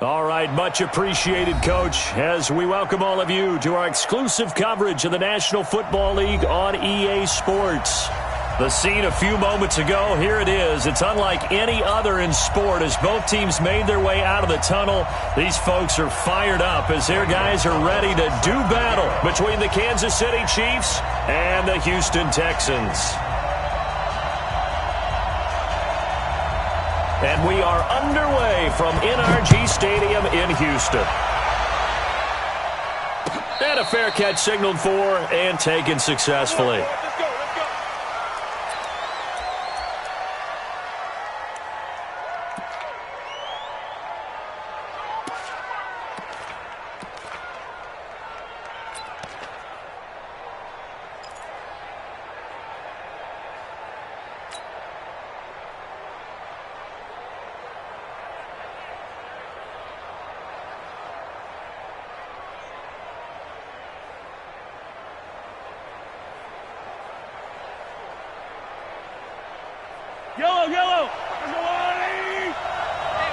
All right, much appreciated, Coach, as we welcome all of you to our exclusive coverage of the National Football League on EA Sports. The scene a few moments ago, here it is. It's unlike any other in sport as both teams made their way out of the tunnel. These folks are fired up as their guys are ready to do battle between the Kansas City Chiefs and the Houston Texans. And we are underway from NRG Stadium in Houston. And a fair catch signaled for and taken successfully. Yellow, yellow. Hey,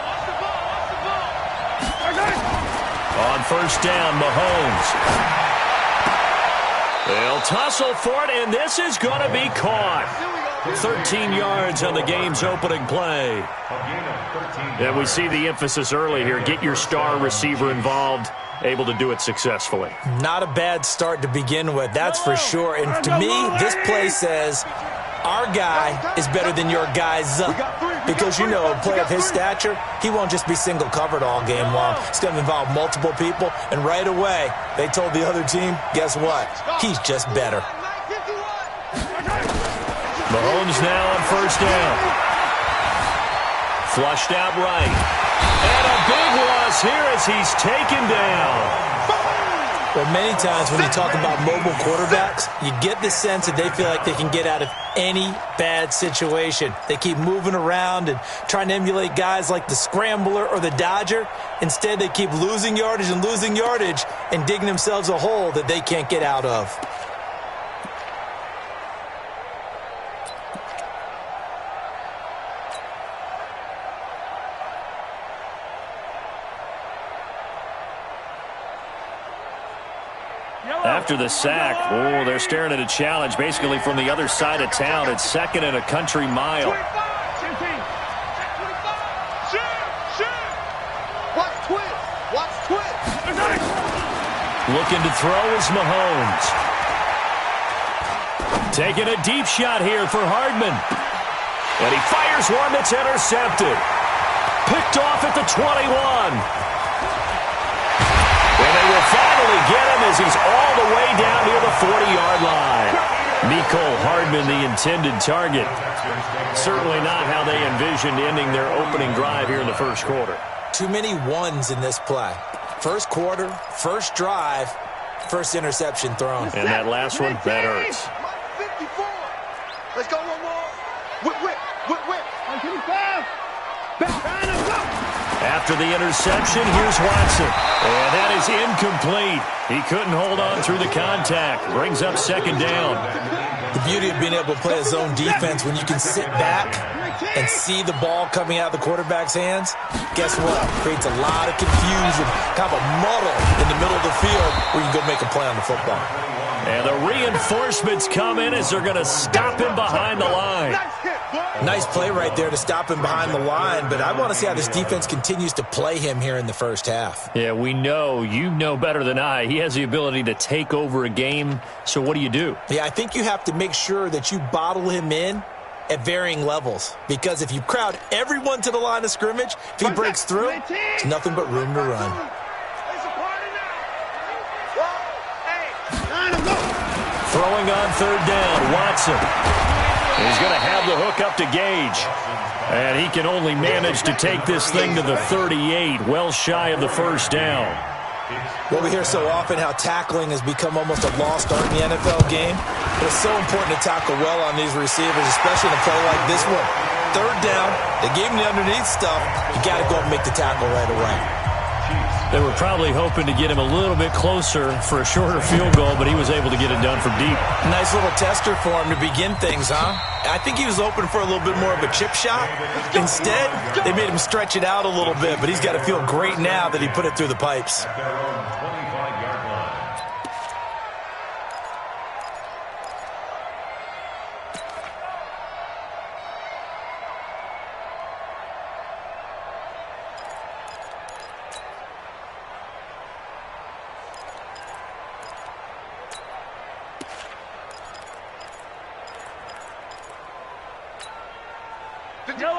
watch the ball, On first down, Mahomes. They'll tussle for it, and this is going to be caught. 13 yards on the game's opening play. And we see the emphasis early here. Get your star receiver involved, able to do it successfully. Not a bad start to begin with, that's for sure. And to me, this play says our guy is better than your guy's. Because, you know, a player of his stature, he won't just be single covered all game long. It's going to involve multiple people. And right away, they told the other team, guess what? He's just better. Mahomes now on first down. Flushed out right. And a big loss here as he's taken down. Well, many times when you talk about mobile quarterbacks, you get the sense that they feel like they can get out of any bad situation. They keep moving around and trying to emulate guys like the Scrambler or the Dodger. Instead, they keep losing yardage and digging themselves a hole that they can't get out of. After the sack, they're staring at a challenge basically from the other side of town. It's second and a country mile. Looking to throw is Mahomes. Taking a deep shot here for Hardman. And he fires one that's intercepted. Picked off at the 21. And they will finally get him as he's all the way down near the 40-yard line. Mecole Hardman, the intended target. Certainly not how they envisioned ending their opening drive here in the first quarter. Too many ones in this play. First quarter, first drive, first interception thrown. And that last one, that hurts. Let's go one more. Whip. 125. After the interception, here's Watson. And that is incomplete. He couldn't hold on through the contact. Brings up second down. The beauty of being able to play a zone defense when you can sit back and see the ball coming out of the quarterback's hands, guess what? Creates a lot of confusion, kind of a muddle in the middle of the field where you can go make a play on the football. And the reinforcements come in as they're going to stop him behind the line. Nice play right there to stop him behind the line, but I want to see how this defense continues to play him here in the first half. Yeah, we know. You know better than I. He has the ability to take over a game, so what do? Yeah, I think you have to make sure that you bottle him in at varying levels, because if you crowd everyone to the line of scrimmage, if he breaks through, it's nothing but room to run. Throwing on third down, Watson. He's going to have the hook up to Gage. And he can only manage to take this thing to the 38, well shy of the first down. Well, we hear so often how tackling has become almost a lost art in the NFL game. But it's so important to tackle well on these receivers, especially in a play like this one. Third down, they gave him the underneath stuff. You got to go up and make the tackle right away. They were probably hoping to get him a little bit closer for a shorter field goal, but he was able to get it done from deep. Nice little tester for him to begin things, huh? I think he was hoping for a little bit more of a chip shot. Instead, they made him stretch it out a little bit, but he's got to feel great now that he put it through the pipes.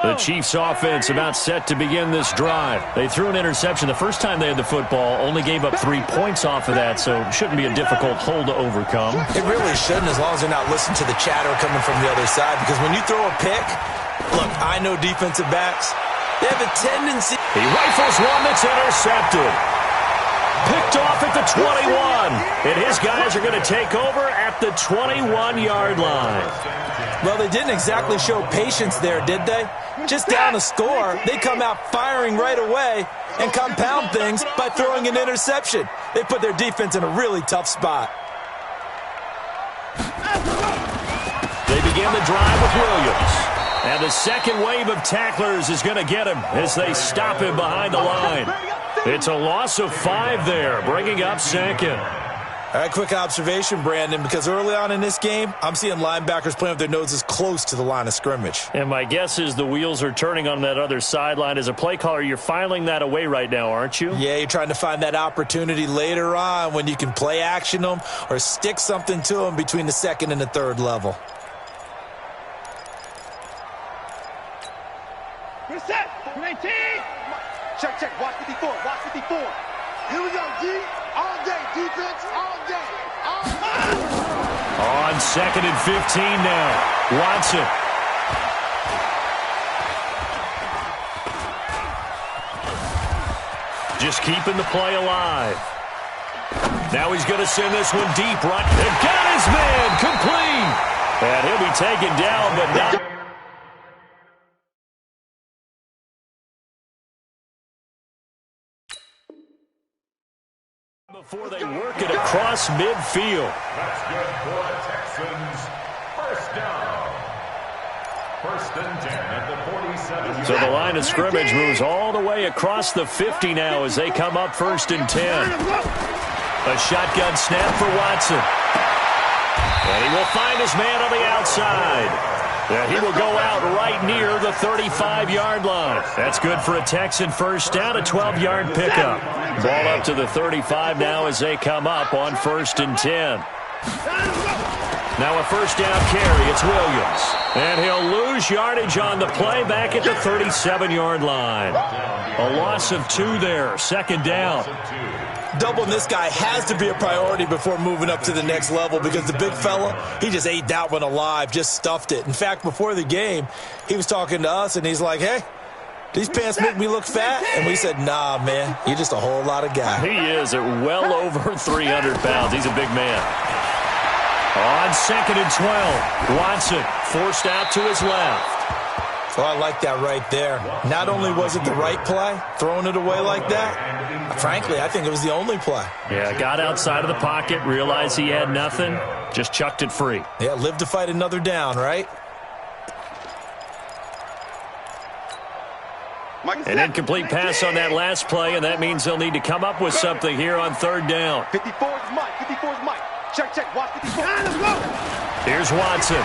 The Chiefs offense about set to begin this drive. They threw an interception the first time they had the football, only gave up 3 points off of that, so it shouldn't be a difficult hole to overcome. It really shouldn't, as long as they're not listening to the chatter coming from the other side, because when you throw a pick, look, I know defensive backs, they have a tendency. He rifles one that's intercepted. Picked off at the 21, and his guys are going to take over at the 21-yard line. Well, they didn't exactly show patience there, did they? Just down a score, they come out firing right away and compound things by throwing an interception. They put their defense in a really tough spot. They begin the drive with Williams. And the second wave of tacklers is going to get him as they stop him behind the line. It's a loss of 5 there, bringing up second. All right, quick observation, Brandon, because early on in this game, I'm seeing linebackers playing with their noses close to the line of scrimmage. And my guess is the wheels are turning on that other sideline. As a play caller, you're filing that away right now, aren't you? Yeah, you're trying to find that opportunity later on when you can play action them or stick something to them between the second and the third level. We're set. 19. Check, check. Watch 54. Watch 54. Here we go, D. All day. Defense all day. All day. On 2nd and 15 now. Watson. Just keeping the play alive. Now he's going to send this one deep right. And got his man complete. And he'll be taken down, but not. Before they work it across midfield. That's good for the Texans. First down. 1st and 10 at the 47. So the line of scrimmage moves all the way across the 50 now as they come up 1st and 10. A shotgun snap for Watson. And he will find his man on the outside. And he will go out right near the 35-yard line. That's good for a Texan first down, a 12-yard pickup. Ball up to the 35 now as they come up on 1st and 10. Now a first down carry. It's Williams. And he'll lose yardage on the play back at the 37-yard line. A loss of 2 there. 2nd down. Doubling this guy has to be a priority before moving up to the next level because the big fella, he just ate that one alive, just stuffed it. In fact, before the game, he was talking to us, and he's like, hey, these pants make me look fat? And we said, nah, man, you're just a whole lot of guy. He is at well over 300 pounds. He's a big man. On 2nd and 12, Watson forced out to his left. Oh, I like that right there. Not only was it the right play, throwing it away like that, frankly, I think it was the only play. Yeah, got outside of the pocket, realized he had nothing, just chucked it free. Yeah, live to fight another down, right? An incomplete pass on that last play, and that means they'll need to come up with something here on 3rd down. 54 is Mike. 54 is Mike. Check, check. Watch 54. Let's go. Here's Watson.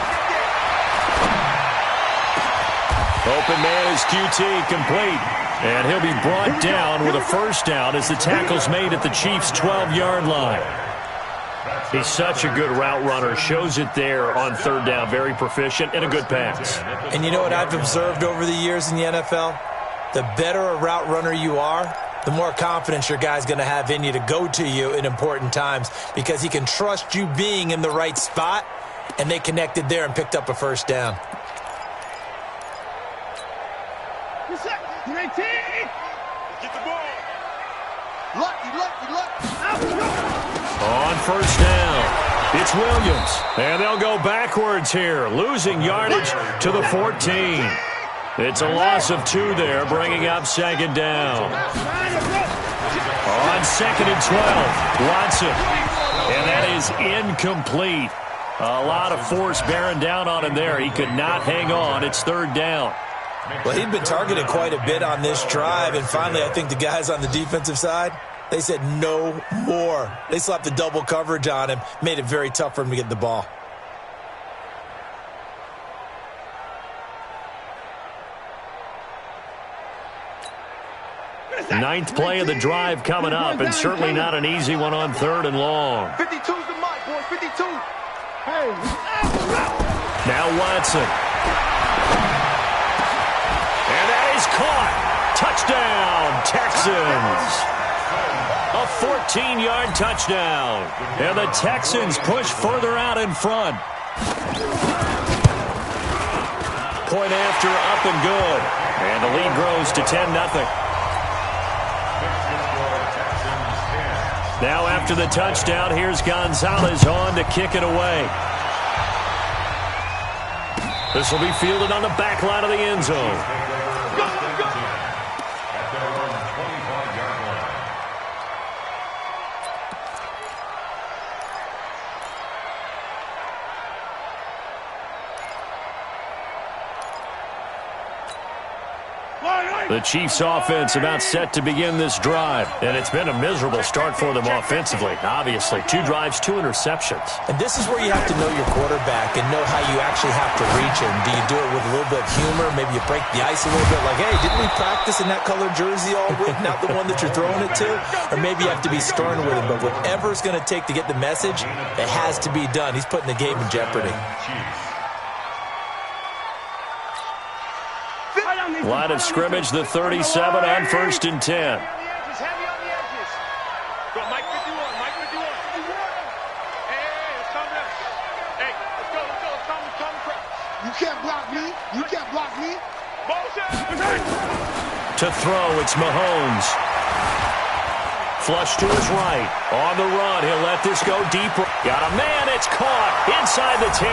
Open man is QT, complete. And he'll be brought down with a first down as the tackle's made at the Chiefs' 12-yard line. He's such a good route runner. Shows it there on 3rd down. Very proficient and a good pass. And you know what I've observed over the years in the NFL? The better a route runner you are, the more confidence your guy's going to have in you to go to you in important times because he can trust you being in the right spot, and they connected there and picked up a first down. Get the ball. Lucky. On first down, it's Williams. And they'll go backwards here, losing yardage to the 14. It's a loss of 2 there, bringing up second down. On second and 12, Watson. And that is incomplete. A lot of force bearing down on him there. He could not hang on. It's third down. Well, he'd been targeted quite a bit on this drive, and finally I think the guys on the defensive side, they said no more. They slapped the double coverage on him, made it very tough for him to get the ball. Ninth play of the drive coming up, and certainly not an easy one on third and long. 52's the mark, boys. 52. Now Watson. And that is caught. Touchdown, Texans. A 14-yard touchdown. And the Texans push further out in front. Point after, up and good. And the lead grows to 10-0. Now after the touchdown, here's Gonzalez on to kick it away. This will be fielded on the back line of the end zone. The Chiefs' offense about set to begin this drive, and it's been a miserable start for them offensively. Obviously, 2 drives, 2 interceptions. And this is where you have to know your quarterback and know how you actually have to reach him. Do you do it with a little bit of humor? Maybe you break the ice a little bit like, hey, didn't we practice in that colored jersey all week, not the one that you're throwing it to? Or maybe you have to be stern with him, but whatever it's going to take to get the message, it has to be done. He's putting the game in jeopardy. Line of scrimmage, the 37 on first and 10. Heavy on the edges. Go, Mike 51. Hey, let's come down. Hey, let's go. Come. You can't block me. Motion. To throw, it's Mahomes. Flush to his right. On the run, he'll let this go deep. Got a man, it's caught inside the 10.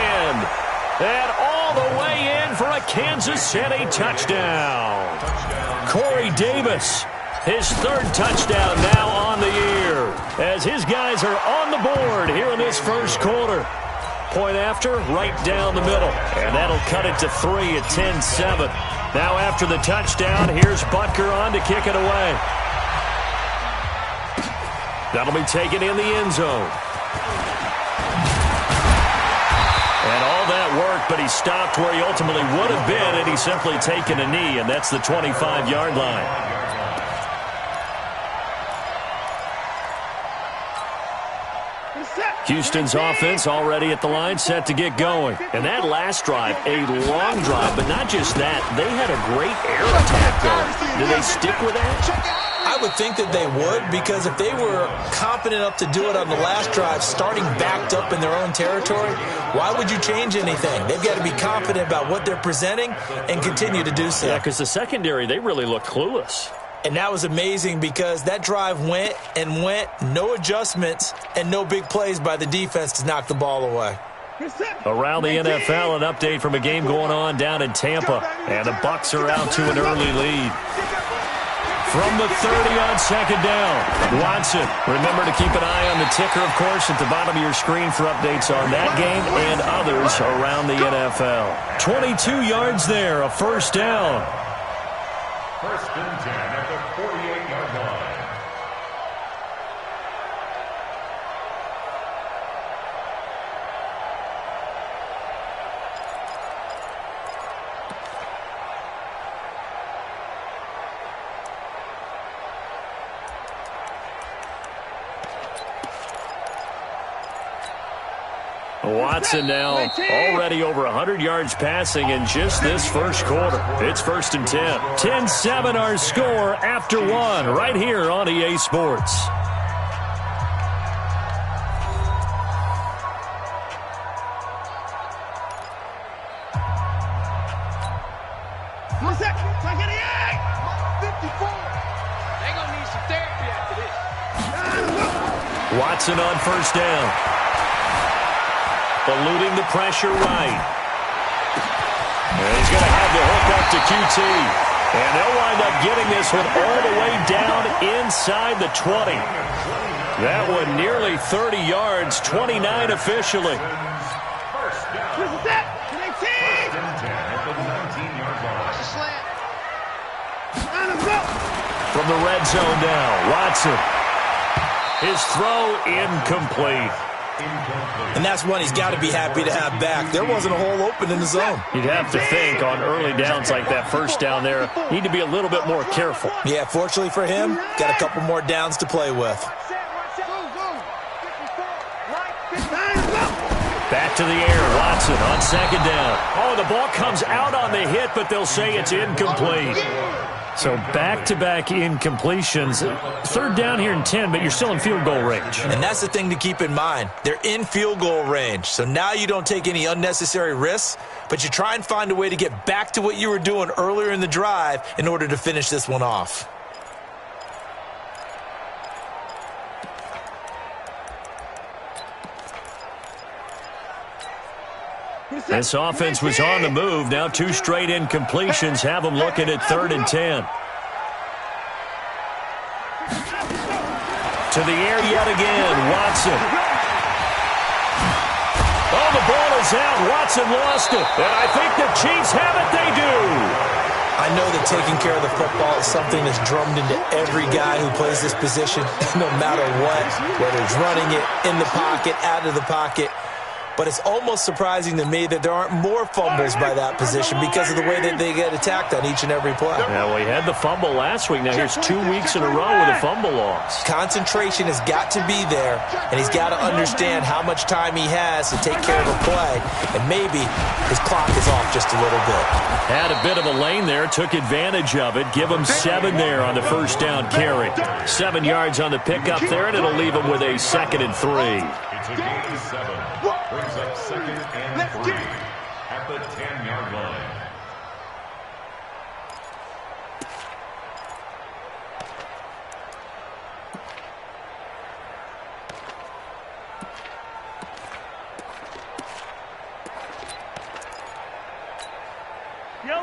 And all the way in for a Kansas City touchdown. Corey Davis, his 3rd touchdown now on the year, as his guys are on the board here in this first quarter. Point after, right down the middle. And that'll cut it to 3 at 10-7. Now after the touchdown, here's Butker on to kick it away. That'll be taken in the end zone. And all that work, but he stopped where he ultimately would have been, and he's simply taken a knee, and that's the 25-yard line. Houston's offense already at the line, set to get going. And that last drive, a long drive, but not just that. They had a great air attack going. Do they stick with that? I would think that they would, because if they were competent enough to do it on the last drive, starting backed up in their own territory, why would you change anything? They've got to be confident about what they're presenting and continue to do so. Yeah, because the secondary, they really looked clueless. And that was amazing because that drive went, no adjustments, and no big plays by the defense to knock the ball away. Around the NFL, an update from a game going on down in Tampa. And the Bucs are out to an early lead. From the 30 on second down, Watson. Remember to keep an eye on the ticker, of course, at the bottom of your screen for updates on that game and others around the NFL. 22 yards there, a first down. First and 10 at the 48-yard line. Watson now already over 100 yards passing in just this first quarter. It's first and 10. 10-7 our score after one right here on EA Sports. Watson on first down. Eluding the pressure right. And he's going to have the hook up to QT. And they'll wind up getting this one all the way down inside the 20. That one nearly 30 yards, 29 officially. From the red zone now, Watson. His throw incomplete. And that's one he's got to be happy to have back. There wasn't a hole open in the zone. You'd have to think on early downs like that first down there, need to be a little bit more careful. Yeah, fortunately for him, got a couple more downs to play with. Back to the air, Watson on second down. Oh, the ball comes out on the hit, but they'll say it's incomplete. So back-to-back incompletions. Third down here in 10, but you're still in field goal range. And that's the thing to keep in mind. They're in field goal range. So now you don't take any unnecessary risks, but you try and find a way to get back to what you were doing earlier in the drive in order to finish this one off. This offense was on the move. Now two straight incompletions have them looking at 3rd and 10. To the air yet again, Watson. Oh, the ball is out. Watson lost it. And I think the Chiefs have it. They do. I know that taking care of the football is something that's drummed into every guy who plays this position, no matter what, whether it's running it, in the pocket, out of the pocket. But it's almost surprising to me that there aren't more fumbles by that position because of the way that they get attacked on each and every play. Yeah, we had the fumble last week. Now here's 2 weeks in a row with a fumble loss. Concentration has got to be there, and he's got to understand how much time he has to take care of a play, and maybe his clock is off just a little bit. Had a bit of a lane there, took advantage of it. Give him 7 there on the first down carry. 7 yards on the pickup there, and it'll leave him with a 2nd and 3. It's a gain of 7. Brings up 2nd and 3 at the 10-yard line.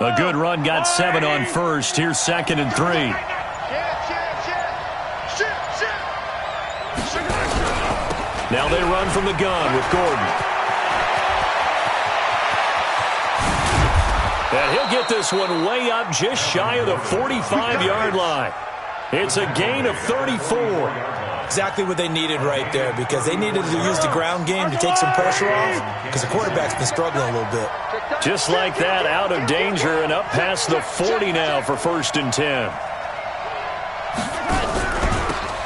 A good run got 7 on first. Here's 2nd and 3. Now they run from the gun with Gordon. And he'll get this one way up just shy of the 45-yard line. It's a gain of 34. Exactly what they needed right there, because they needed to use the ground game to take some pressure off, because the quarterback's been struggling a little bit. Just like that, out of danger and up past the 40 now for 1st and 10.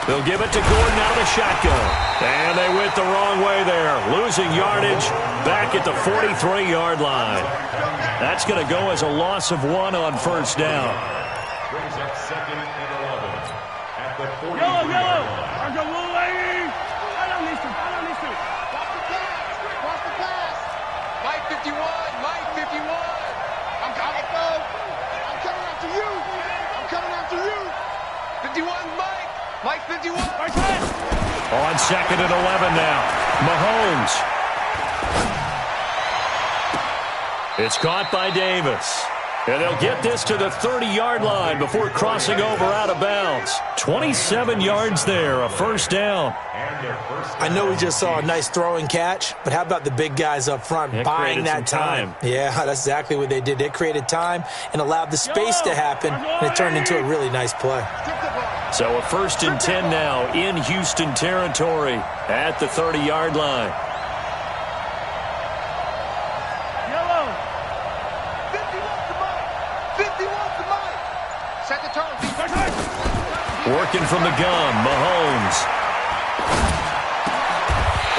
They'll give it to Gordon out of the shotgun. And they went the wrong way there. Losing yardage back at the 43-yard line. That's going to go as a loss of 1 on first down. Brings up 2nd and 11 at the 43-yard line. Cross the pass. Mike 51. Mike 51. I'm coming after you. I'm coming after you. 51, Mike. Mike 51. On 2nd and 11 now. Mahomes. It's caught by Davis. And they'll get this to the 30-yard line before crossing over out of bounds. 27 yards there, a first down. I know we just saw a nice throwing catch, but how about the big guys up front buying that time? Yeah, that's exactly what they did. They created time and allowed the space to happen, and it turned into a really nice play. So a 1st and 10 now in Houston territory at the 30-yard line. Working from the gun, Mahomes.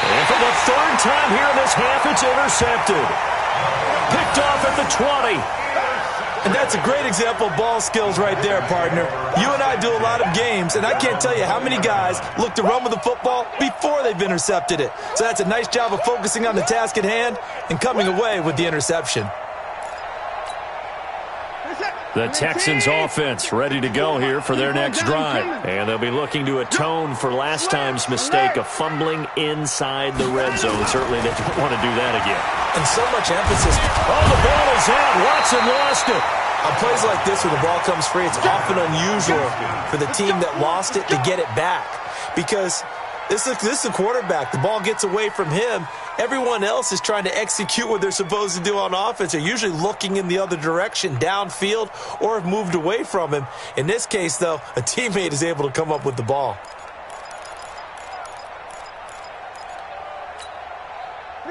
And for the 3rd time here in this half, it's intercepted. Picked off at the 20. And that's a great example of ball skills right there, partner. You and I do a lot of games, and I can't tell you how many guys look to run with the football before they've intercepted it. So that's a nice job of focusing on the task at hand and coming away with the interception. The Texans offense ready to go here for their next drive. And they'll be looking to atone for last time's mistake of fumbling inside the red zone. Certainly they don't want to do that again. And so much emphasis. Oh, the ball is out. Watson lost it. On plays like this where the ball comes free, it's often unusual for the team that lost it to get it back. Because this is a quarterback. The ball gets away from him. Everyone else is trying to execute what they're supposed to do on offense. They're usually looking in the other direction, downfield, or have moved away from him. In this case, though, a teammate is able to come up with the ball.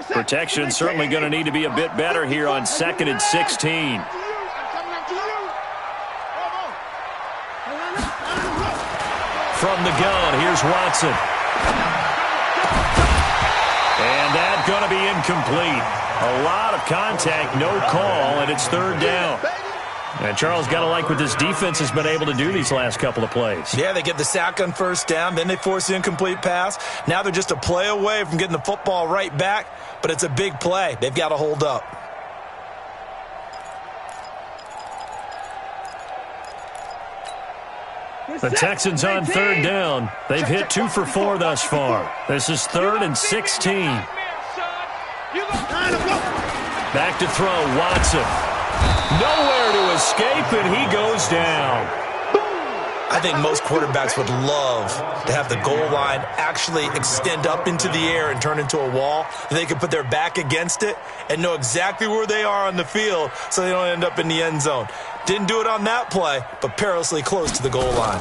Protection certainly going to need to be a bit better here on 2nd and 16. From the gun, here's Watson. And that's going to be incomplete. A lot of contact, no call, and it's 3rd down. And Charles, got to like what this defense has been able to do these last couple of plays. Yeah, they get the sack on 1st down, then they force the incomplete pass. Now they're just a play away from getting the football right back, but it's a big play. They've got to hold up. The Texans on 3rd down. They've hit 2 for 4 thus far. This is 3rd and 16. Back to throw, Watson. Nowhere to escape, and he goes down. I think most quarterbacks would love to have the goal line actually extend up into the air and turn into a wall. They can put their back against it and know exactly where they are on the field so they don't end up in the end zone. Didn't do it on that play, but perilously close to the goal line.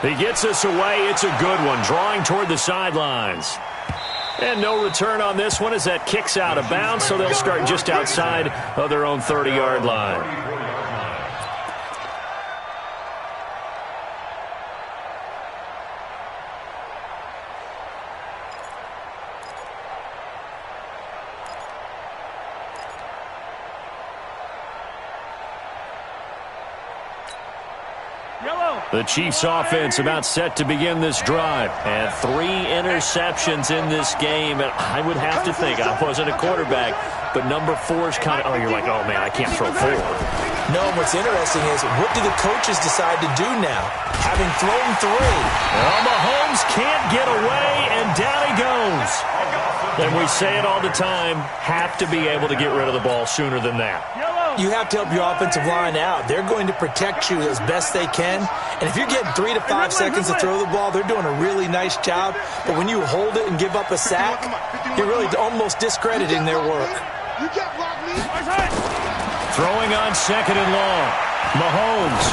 He gets us away. It's a good one, drawing toward the sidelines. And no return on this one as that kicks out of bounds, so they'll start just outside of their own 30-yard line. The Chiefs offense about set to begin this drive. And 3 interceptions in this game. And I would have to think, I wasn't a quarterback, but number 4 is kind of, oh, you're like, oh, man, I can't throw 4. No, what's interesting is, what do the coaches decide to do now? Having thrown 3. Well, Mahomes can't get away, and down he goes. And we say it all the time, have to be able to get rid of the ball sooner than that. You have to help your offensive line out. They're going to protect you as best they can. And if you're getting 3 to 5 seconds to throw the ball, they're doing a really nice job. But when you hold it and give up a sack, you're really almost discrediting their work. Throwing on 2nd and long. Mahomes.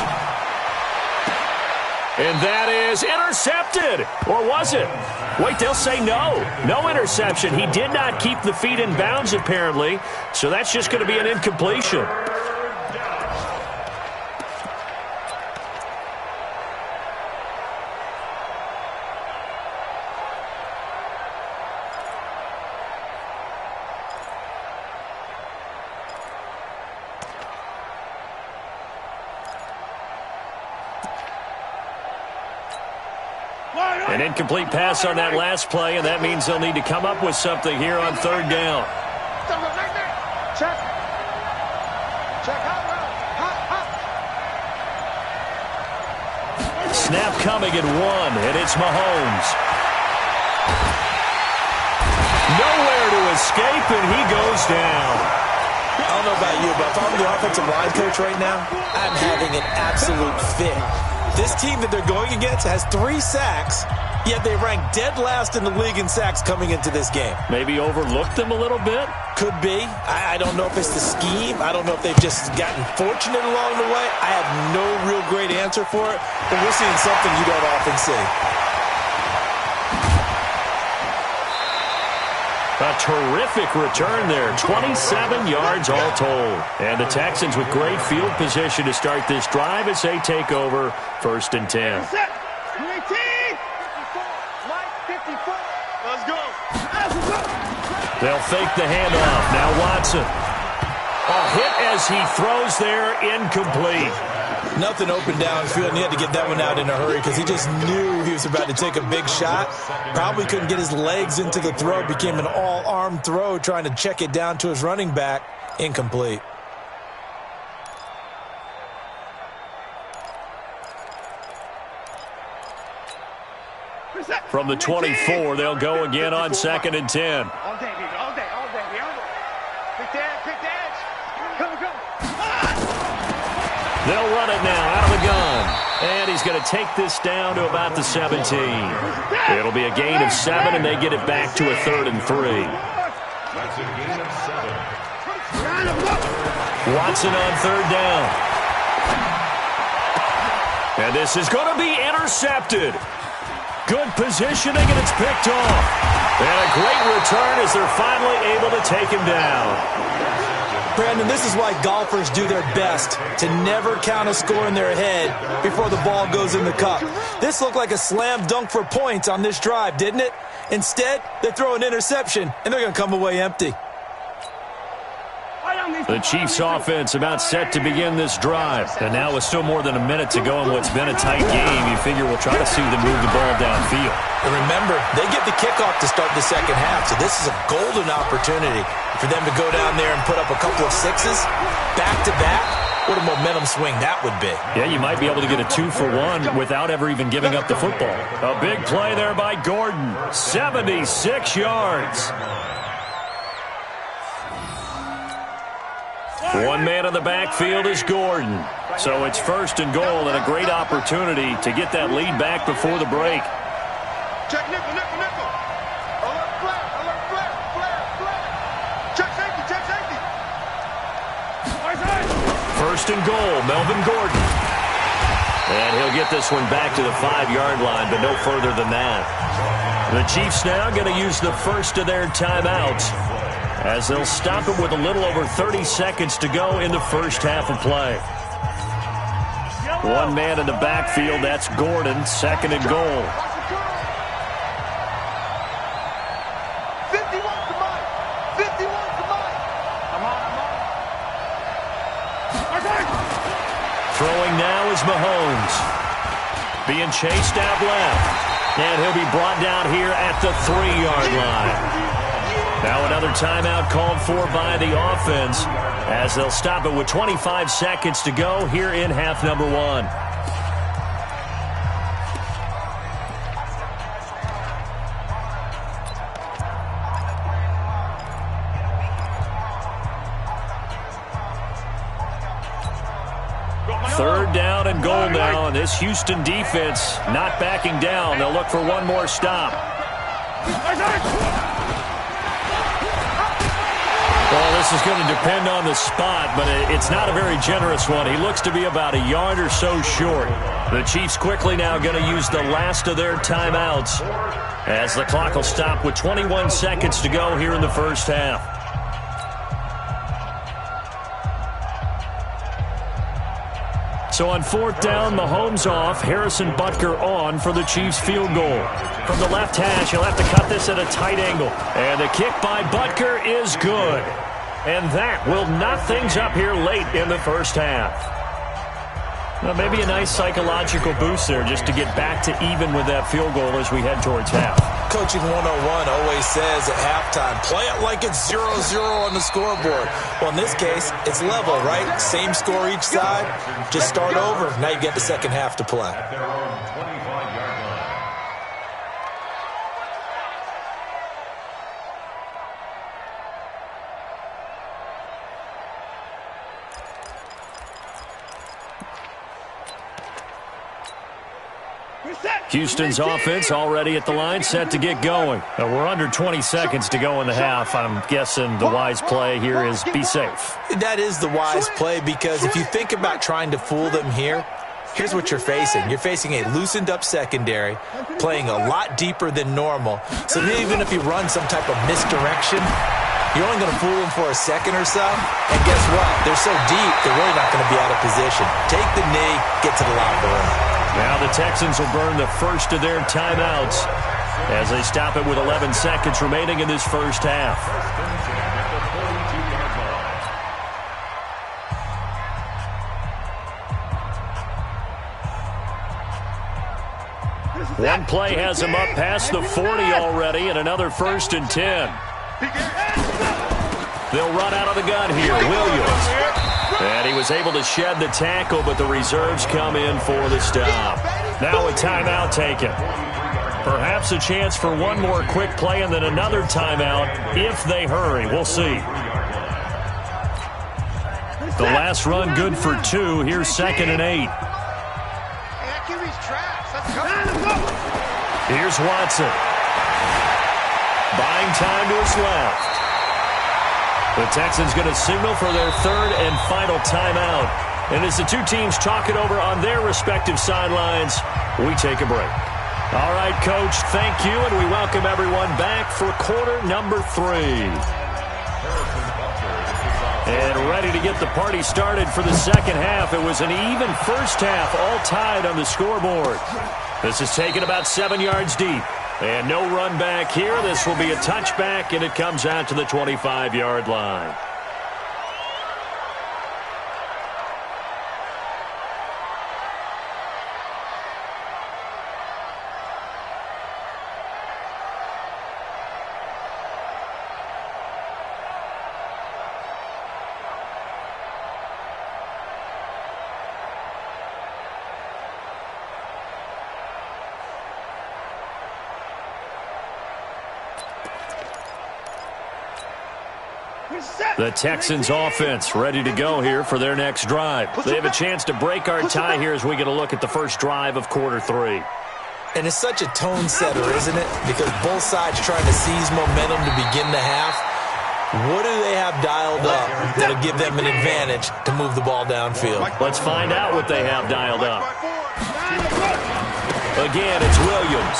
And that is intercepted. Or was it? Wait, they'll say no. No interception. He did not keep the feet in bounds, apparently. So that's just going to be an incompletion. An incomplete pass on that last play, and that means they'll need to come up with something here on 3rd down. Check. Snap coming at 1, and it's Mahomes. Nowhere to escape, and he goes down. I don't know about you, but if I'm the offensive line coach right now, I'm having an absolute fit. This team that they're going against has 3 sacks, yet they rank dead last in the league in sacks coming into this game. Maybe overlooked them a little bit? Could be. I don't know if it's the scheme. I don't know if they've just gotten fortunate along the way. I have no real great answer for it, but we're seeing something you don't often see. A terrific return there. 27 yards all told. And the Texans with great field position to start this drive as they take over 1st and 10. Let's go. They'll fake the handoff. Now Watson. A hit as he throws there, incomplete. Nothing open downfield, and he had to get that one out in a hurry because he just knew he was about to take a big shot. Probably couldn't get his legs into the throw. Became an all-arm throw trying to check it down to his running back. Incomplete. From the 24, they'll go again on 2nd and 10. All day, baby. All day. All day. Quick dash. Come. They'll run it now out of the gun. And he's going to take this down to about the 17. It'll be a gain of 7, and they get it back to a 3rd and 3. That's a gain of 7. Watson on 3rd down. And this is going to be intercepted. Good positioning, and it's picked off. And a great return as they're finally able to take him down. Brandon, this is why golfers do their best to never count a score in their head before the ball goes in the cup. This looked like a slam dunk for points on this drive, didn't it? Instead, they throw an interception, and they're going to come away empty. The Chiefs' offense about set to begin this drive. And now with still more than a minute to go in what's been a tight game, you figure we'll try to see them move the ball downfield. And remember, they get the kickoff to start the second half, so this is a golden opportunity for them to go down there and put up a couple of sixes back-to-back. What a momentum swing that would be. Yeah, you might be able to get a 2-for-1 without ever even giving up the football. A big play there by Gordon. 76 yards. One man in the backfield is Gordon. So it's 1st and goal and a great opportunity to get that lead back before the break. Check nickel. Alert flare. Check safety. 1st and goal, Melvin Gordon. And he'll get this one back to the 5-yard line, but no further than that. The Chiefs now going to use the first of their timeouts, as they'll stop it with a little over 30 seconds to go in the first half of play. One man in the backfield, that's Gordon, 2nd and goal. 51's the mic. 51's the mic. I'm on. Throwing now is Mahomes. Being chased out left. And he'll be brought down here at the 3-yard line. Now another timeout called for by the offense, as they'll stop it with 25 seconds to go here in half number 1. Third down and goal now, and this Houston defense not backing down. They'll look for one more stop. Well, this is going to depend on the spot, but it's not a very generous one. He looks to be about a yard or so short. The Chiefs quickly now going to use the last of their timeouts, as the clock will stop with 21 seconds to go here in the first half. So on 4th down, Mahomes off, Harrison Butker on for the Chiefs field goal. From the left hash, he'll have to cut this at a tight angle. And the kick by Butker is good. And that will knock things up here late in the first half. Well, maybe a nice psychological boost there just to get back to even with that field goal as we head towards half. Coaching 101 always says at halftime, play it like it's 0-0 on the scoreboard. Well, in this case, it's level, right? Same score each side. Just start over. Now you get the second half to play. At their own 25-yard line. Houston's offense already at the line, set to get going. We're under 20 seconds to go in the half. I'm guessing the wise play here is be safe. That is the wise play, because if you think about trying to fool them here, here's what you're facing. You're facing a loosened up secondary, playing a lot deeper than normal. So even if you run some type of misdirection, you're only going to fool them for a second or so. And guess what? They're so deep, they're really not going to be out of position. Take the knee, get to the locker room. Now the Texans will burn the first of their timeouts as they stop it with 11 seconds remaining in this first half. One play has him up past the 40 already, and another 1st and 10. They'll run out of the gun here. Williams. And he was able to shed the tackle, but the reserves come in for the stop. Now a timeout taken. Perhaps a chance for one more quick play and then another timeout if they hurry. We'll see. The last run good for 2. Here's 2nd and 8. Here's Watson. Buying time to his left. The Texans going to signal for their 3rd and final timeout. And as the two teams talk it over on their respective sidelines, we take a break. All right, Coach, thank you, and we welcome everyone back for quarter number 3. And ready to get the party started for the second half. It was an even first half, all tied on the scoreboard. This is taken about 7 yards deep. And no run back here. This will be a touchback, and it comes out to the 25-yard line. The Texans offense ready to go here for their next drive. They have a chance to break our tie here as we get a look at the first drive of quarter 3. And it's such a tone setter, isn't it? Because both sides trying to seize momentum to begin the half. What do they have dialed up that'll give them an advantage to move the ball downfield? Let's find out what they have dialed up. Again, it's Williams.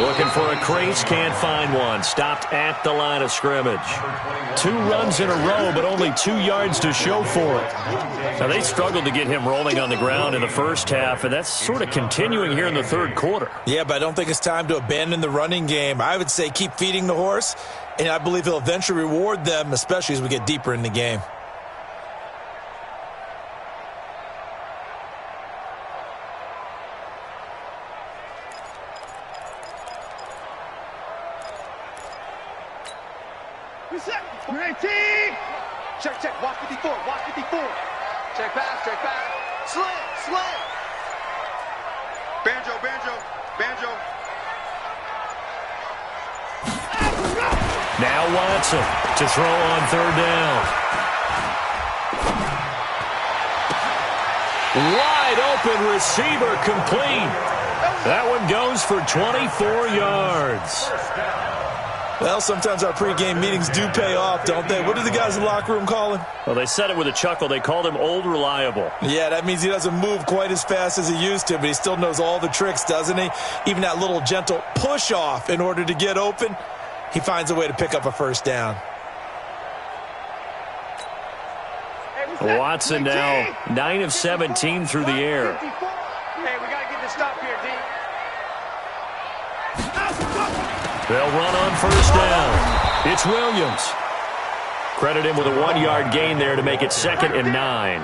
Looking for a crease, can't find one. Stopped at the line of scrimmage. 2 runs in a row, but only 2 yards to show for it. Now, they struggled to get him rolling on the ground in the first half, and that's sort of continuing here in the third quarter. Yeah, but I don't think it's time to abandon the running game. I would say keep feeding the horse, and I believe he'll eventually reward them, especially as we get deeper in the game. Check, walk 54, walk 54. Check pass, slant. Banjo. Now Watson to throw on 3rd down. Wide open receiver complete. That one goes for 24 yards. Well, sometimes our pregame meetings do pay off, don't they? What do the guys in the locker room call him? Well, they said it with a chuckle. They called him Old Reliable. Yeah, that means he doesn't move quite as fast as he used to, but he still knows all the tricks, doesn't he? Even that little gentle push-off in order to get open, he finds a way to pick up a first down. Watson now 9 of 17 through the air. Hey, we got to get this stop here, D. They'll run on 1st down. It's Williams. Credit him with a 1-yard gain there to make it 2nd and 9.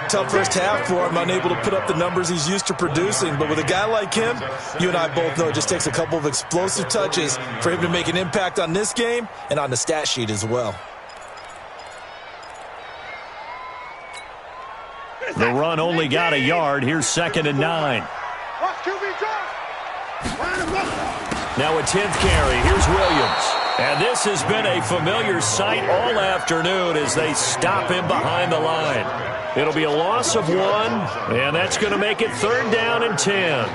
Tough first half for him, unable to put up the numbers he's used to producing. But with a guy like him, you and I both know it just takes a couple of explosive touches for him to make an impact on this game and on the stat sheet as well. The run only got a yard. Here's 2nd and 9. Now a 10th carry. Here's Williams. And this has been a familiar sight all afternoon as they stop him behind the line. It'll be a loss of 1, and that's going to make it 3rd down and 10.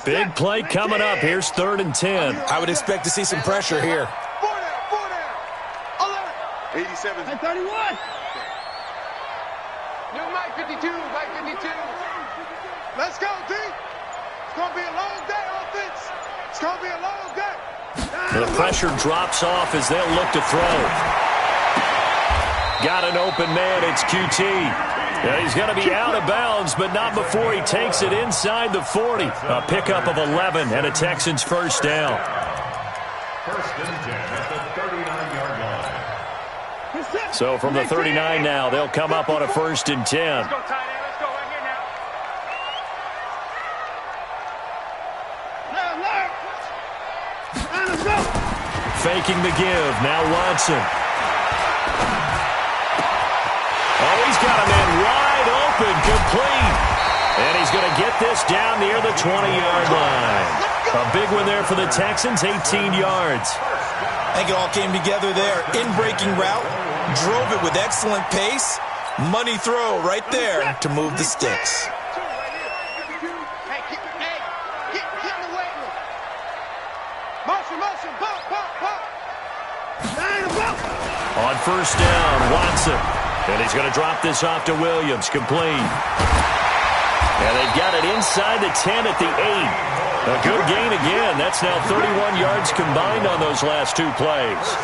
Big play coming up. Here's 3rd and 10. I would expect to see some pressure here. 87. 31. New Mike 52. Let's go, D. It's going to be a long day, offense. It's going to be a long day. The pressure drops off as they'll look to throw. Got an open man. It's QT. Yeah, he's going to be out of bounds, but not before he takes it inside the 40. A pickup of 11 and a Texans first down. 1st and 10 at the 39-yard line. So from the 39 now, they'll come up on a 1st and 10. Let's go, tight end. Let's go right here now. Let's go. Faking the give. Now Watson. Oh, he's got a man wide open, complete. And he's going to get this down near the 20-yard line. A big one there for the Texans, 18 yards. I think it all came together there. In-breaking route, drove it with excellent pace. Money throw right there to move the sticks. Hey, get in the weight room. Motion, pop. On 1st down, Watson. And he's going to drop this off to Williams, complete. And they've got it inside the 10 at the 8. A good gain again. That's now 31 yards combined on those last 2 plays.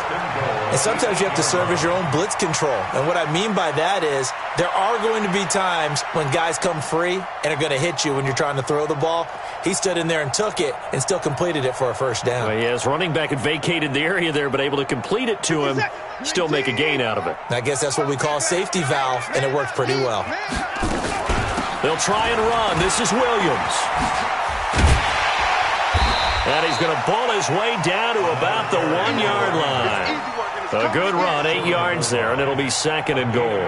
And sometimes you have to serve as your own blitz control. And what I mean by that is there are going to be times when guys come free and are going to hit you when you're trying to throw the ball. He stood in there and took it and still completed it for a 1st down. Well, yes, running back had vacated the area there, but able to complete it to him, still make a gain out of it. I guess that's what we call a safety valve, and it worked pretty well. They'll try and run. This is Williams. And he's going to ball his way down to about the 1-yard line. A good run, 8 yards there, and it'll be 2nd and goal.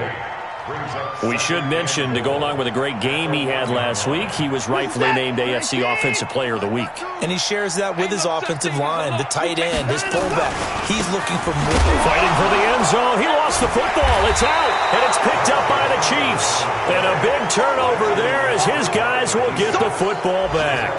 We should mention, to go along with a great game he had last week, he was rightfully named AFC Offensive Player of the Week. And he shares that with his offensive line, the tight end, his fullback. He's looking for more. Fighting for the end zone. He lost the football. It's out, and it's picked up by the Chiefs. And a big turnover there as his guys will get the football back.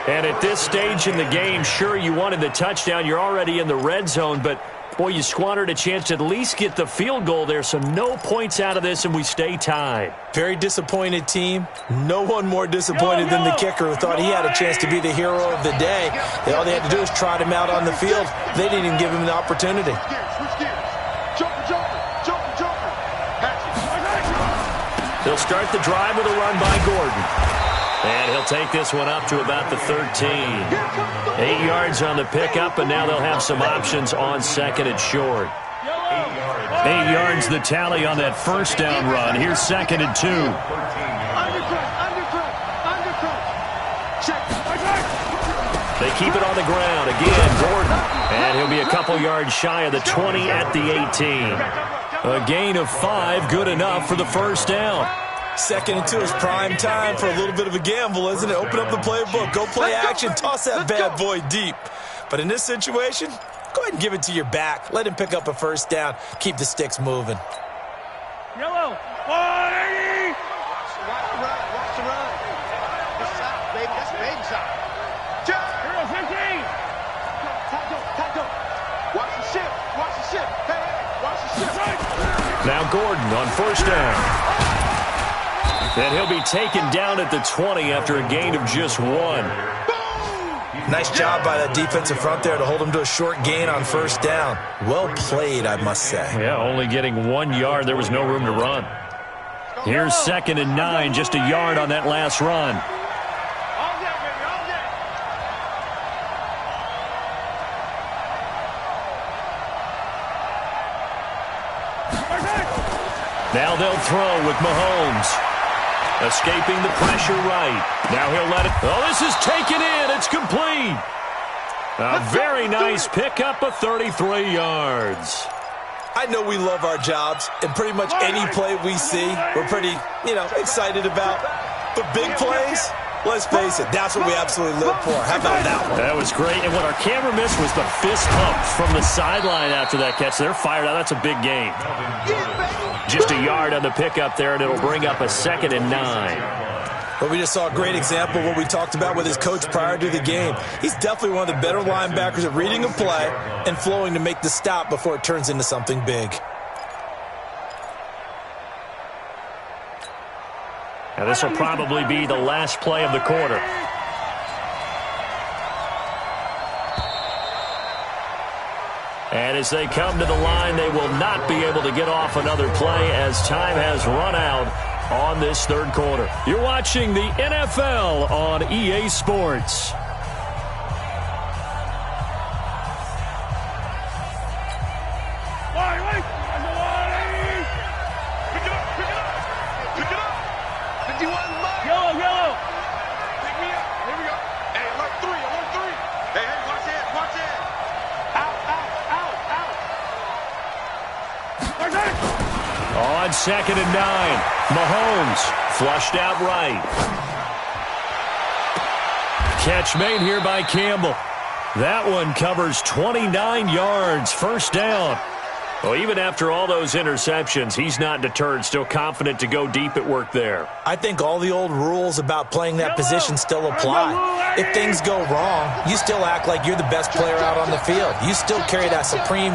And at this stage in the game, sure, you wanted the touchdown. You're already in the red zone, but boy, you squandered a chance to at least get the field goal there, so no points out of this, and we stay tied. Very disappointed team. No one more disappointed than the kicker, who thought he had a chance to be the hero of the day. All they had to do was trot him out on the field. They didn't even give him the opportunity. They'll start the drive with a run by Gordon. And he'll take this one up to about the 13. 8 yards on the pickup, and now they'll have some options on 2nd and short. 8 yards the tally on that 1st down run. Here's 2nd and 2. They keep it on the ground. Again, Gordon. And he'll be a couple yards shy of the 20 at the 18. A gain of 5, good enough for the 1st down. 2nd and 2 is prime time for a little bit of a gamble, isn't it? Open up the playbook, go play action, toss that bad boy deep. But in this situation, go ahead and give it to your back. Let him pick up a 1st down. Keep the sticks moving. Yellow. 180. Watch the run. It's side, baby. That's baby side. Hero 15. Tackle. Watch the ship. Hey, watch the ship. Now Gordon on 1st down. And he'll be taken down at the 20 after a gain of just 1. Nice job by that defensive front there to hold him to a short gain on 1st down. Well played, I must say. Yeah, only getting 1 yard. There was no room to run. Here's 2nd and 9, just a yard on that last run. Now they'll throw with Mahomes. Escaping the pressure right. Now he'll let it. Oh, this is taken in. It's complete. A very nice pickup of 33 yards. I know we love our jobs, and pretty much any play we see, we're pretty, excited about. But big plays, let's face it, that's what we absolutely live for. How about that one? That was great. And what our camera missed was the fist pump from the sideline after that catch. They're fired out. That's a big gain. Just a yard on the pickup there, and it'll bring up a 2nd and 9. But we just saw a great example of what we talked about with his coach prior to the game. He's definitely one of the better linebackers at reading a play and flowing to make the stop before it turns into something big. Now this will probably be the last play of the quarter. And as they come to the line, they will not be able to get off another play as time has run out on this 3rd quarter. You're watching the NFL on EA Sports. On 2nd and 9, Mahomes flushed out right. Catch made here by Campbell. That one covers 29 yards, first down. Well, even after all those interceptions, he's not deterred, still confident to go deep at work there. I think all the old rules about playing that position still apply. If things go wrong, you still act like you're the best player out on the field. You still carry that supreme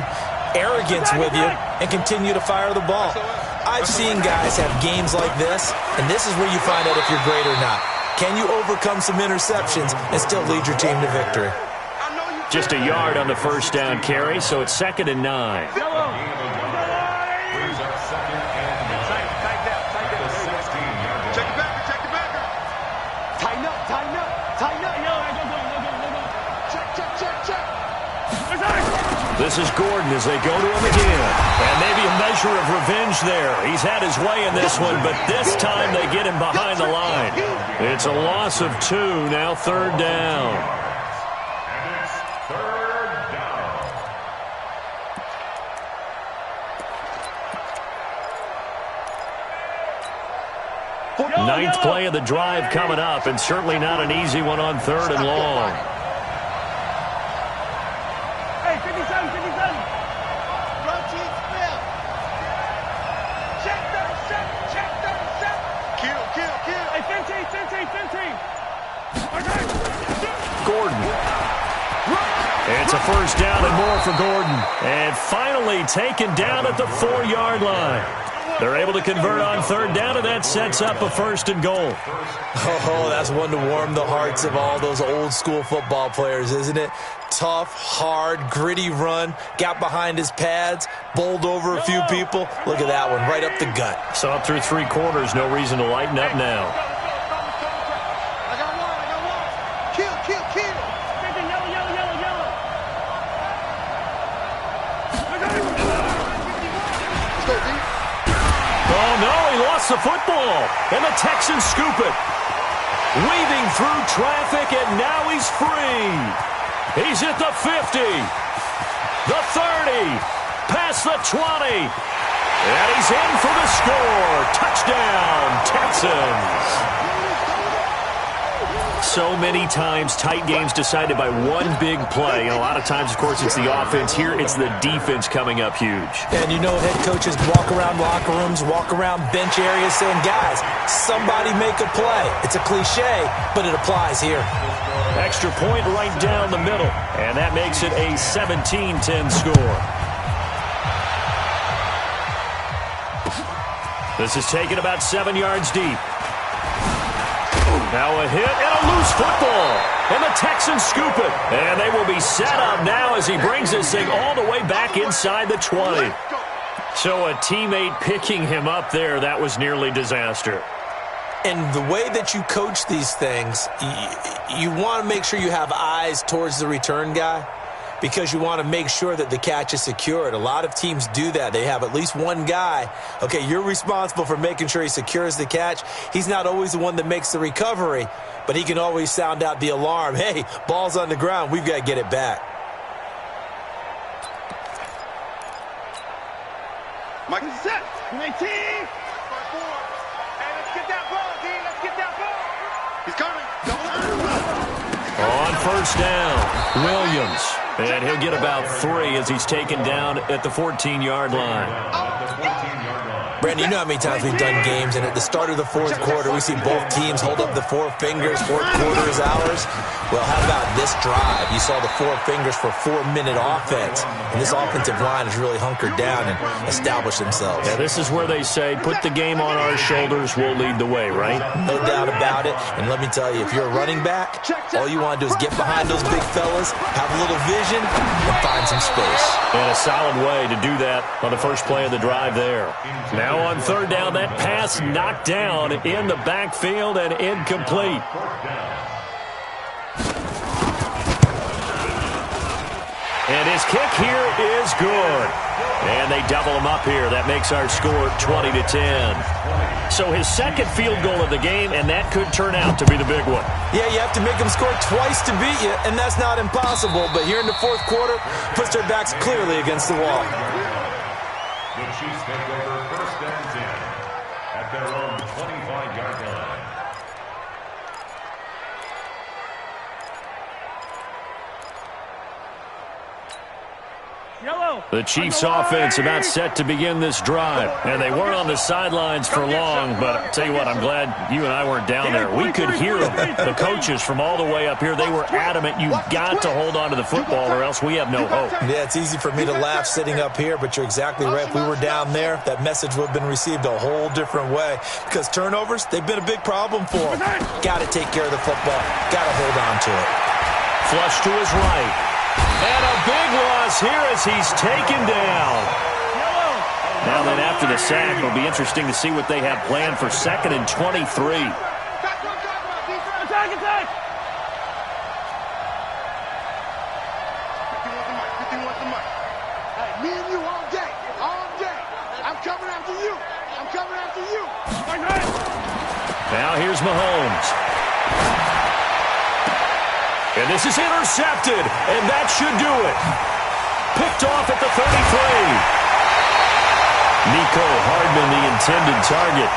arrogance with you and continue to fire the ball. I've seen guys have games like this, and this is where you find out if you're great or not. Can you overcome some interceptions and still lead your team to victory? Just a yard on the first down carry, so it's 2nd and 9. This is Gordon as they go to him again. And maybe a measure of revenge there. He's had his way in this one, but this time they get him behind the line. It's a loss of 2, now 3rd down. And it's 3rd down. Ninth play of the drive coming up, and certainly not an easy one on 3rd and long. Gordon. It's a first down and more for Gordon. And finally taken down at the 4-yard line. They're able to convert on 3rd down, and that sets up a 1st and goal. Oh, that's one to warm the hearts of all those old-school football players, isn't it? Tough, hard, gritty run, got behind his pads, bowled over a few people. Look at that one, right up the gut. So up through 3 quarters, no reason to lighten up now. Oh, no, he lost the football, and the Texans scoop it. Weaving through traffic, and now he's free. He's at the 50, the 30, past the 20, and he's in for the score. Touchdown, Texans. So many times, tight games decided by one big play. And a lot of times, of course, it's the offense. Here, it's the defense coming up huge. And you know head coaches walk around locker rooms, walk around bench areas saying, guys, somebody make a play. It's a cliche, but it applies here. Extra point right down the middle. And that makes it a 17-10 score. This is taken about 7 yards deep. Now a hit and a loose football. And the Texans scoop it. And they will be set up now as he brings this thing all the way back inside the 20. So a teammate picking him up there, that was nearly disaster. And the way that you coach these things, you want to make sure you have eyes towards the return guy, because you want to make sure that the catch is secured. A lot of teams do that. They have at least one guy. Okay, you're responsible for making sure he secures the catch. He's not always the one that makes the recovery, but he can always sound out the alarm. Hey, ball's on the ground. We've got to get it back. Mike is set. 19. Hey, let's get that ball, D. Let's get that ball. He's coming. On first down, Williams. And he'll get about 3 as he's taken down at the 14-yard line. Brandon, you know how many times we've done games, and at the start of the 4th quarter, we see both teams hold up the 4 fingers, 4th quarter is ours. Well, how about this drive? You saw the 4 fingers for 4-minute offense, and this offensive line has really hunkered down and established themselves. Yeah, this is where they say, put the game on our shoulders, we'll lead the way, right? No doubt about it, and let me tell you, if you're a running back, all you want to do is get behind those big fellas, have a little vision, and find some space. And a solid way to do that on the first play of the drive there. Now on 3rd down, that pass knocked down in the backfield and incomplete. And his kick here is good. And they double him up here. That makes our score 20-10. So his second field goal of the game, and that could turn out to be the big one. Yeah, you have to make them score twice to beat you, and that's not impossible. But here in the 4th quarter, puts their backs clearly against the wall. The Chiefs take over 1st and 10 at their own 25-yard line. The Chiefs offense about set to begin this drive. And they weren't on the sidelines for long, but I'll tell you what, I'm glad you and I weren't down there. We could hear them, the coaches from all the way up here. They were adamant, you've got to hold on to the football or else we have no hope. Yeah, it's easy for me to laugh sitting up here, but you're exactly right. If we were down there, that message would have been received a whole different way. Because turnovers, they've been a big problem for them. Got to take care of the football. Got to hold on to it. Flush to his right. And a big loss here as he's taken down. Now then, after the sack, it'll be interesting to see what they have planned for 2nd and 23. Attack! Attack! 51 the mic. Hey, me and you all day. All day. I'm coming after you. I'm coming after you. Now here's Mahomes. And this is intercepted, and that should do it. Picked off at the 33. Nico Hardman, the intended target.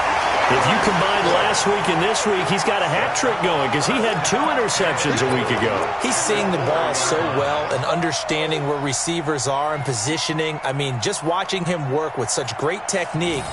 If you combine last week and this week, he's got a hat trick going because he had 2 interceptions a week ago. He's seeing the ball so well and understanding where receivers are and positioning. I mean, just watching him work with such great technique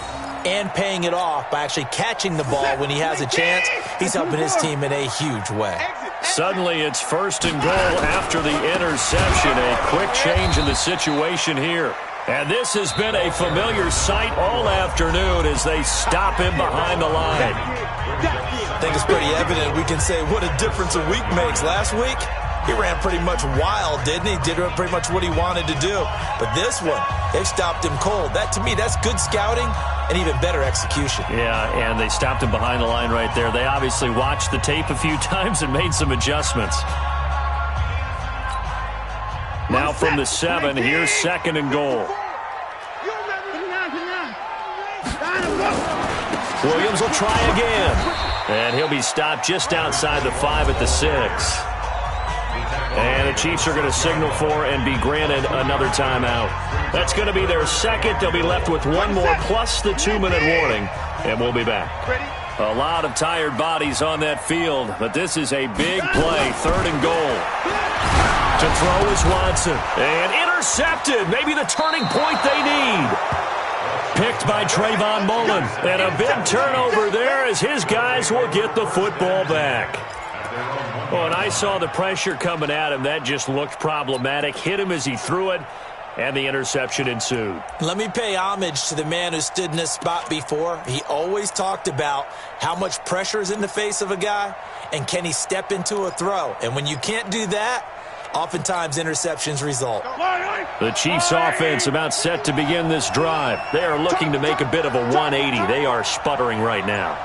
and paying it off by actually catching the ball when he has a chance, he's helping his team in a huge way. Suddenly it's 1st and goal after the interception. A quick change in the situation here. And this has been a familiar sight all afternoon as they stop him behind the line. I think it's pretty evident. We can say what a difference a week makes. Last week, he ran pretty much wild, didn't he? Did pretty much what he wanted to do. But this one, they've stopped him cold. That, to me, that's good scouting and even better execution. Yeah, and they stopped him behind the line right there. They obviously watched the tape a few times and made some adjustments. Now from the 7, here's 2nd and goal. Williams will try again. And he'll be stopped just outside the 5 at the 6. And the Chiefs are going to signal for and be granted another timeout. That's going to be their 2nd. They'll be left with 1 more plus the 2-minute warning. And we'll be back. A lot of tired bodies on that field, but this is a big play. 3rd and goal. To throw is Watson. And intercepted. Maybe the turning point they need. Picked by Trayvon Mullen. And a big turnover there as his guys will get the football back. Oh, and I saw the pressure coming at him. That just looked problematic. Hit him as he threw it, and the interception ensued. Let me pay homage to the man who stood in this spot before. He always talked about how much pressure is in the face of a guy, and can he step into a throw. And when you can't do that, oftentimes interceptions result. The Chiefs offense about set to begin this drive. They are looking to make a bit of a 180. They are sputtering right now.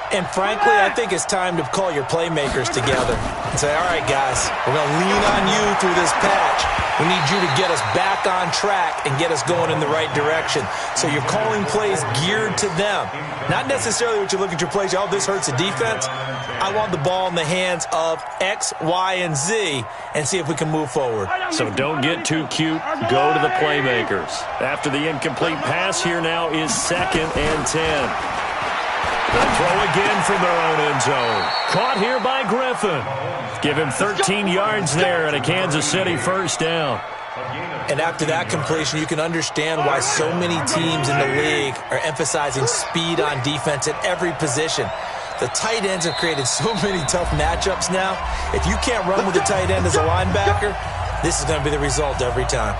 And frankly, I think it's time to call your playmakers together and say, all right, guys, we're going to lean on you through this patch. We need you to get us back on track and get us going in the right direction. So you're calling plays geared to them. Not necessarily what you look at your plays, oh, this hurts the defense. I want the ball in the hands of X, Y, and Z and see if we can move forward. So don't get too cute. Go to the playmakers. After the incomplete pass, here now is 2nd and 10. They'll throw again from their own end zone. Caught here by Griffin. Give him 13 yards there and a Kansas City 1st down. And after that completion, you can understand why so many teams in the league are emphasizing speed on defense at every position. The tight ends have created so many tough matchups now. If you can't run with the tight end as a linebacker, this is going to be the result every time.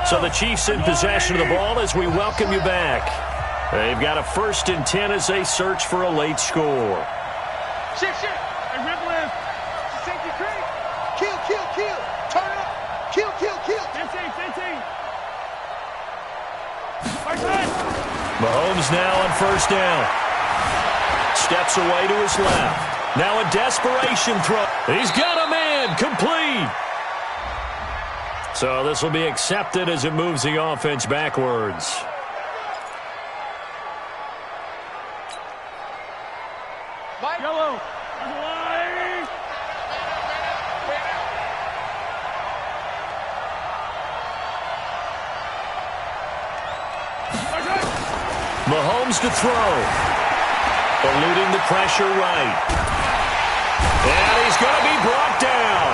So the Chiefs in possession of the ball as we welcome you back. They've got a 1st and 10 as they search for a late score. Shift. Hey, rip left. Safety creep. Kill. Turn up. Kill. 10. Mahomes now on 1st down. Steps away to his left. Now a desperation throw. He's got a man. Complete. So this will be accepted as it moves the offense backwards. Yellow. comes to throw. Eluding the pressure right. And he's going to be brought down.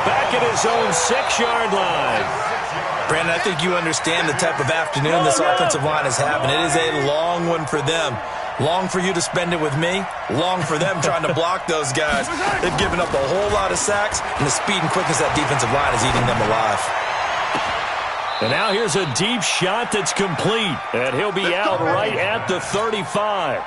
Back at his own 6-yard line. Brandon, I think you understand the type of afternoon this offensive line is having. It is a long one for them. Long for you to spend it with me. Long for them trying to block those guys. They've given up a whole lot of sacks, and the speed and quickness of that defensive line is eating them alive. And now here's a deep shot that's complete. And he'll be out right at the 35.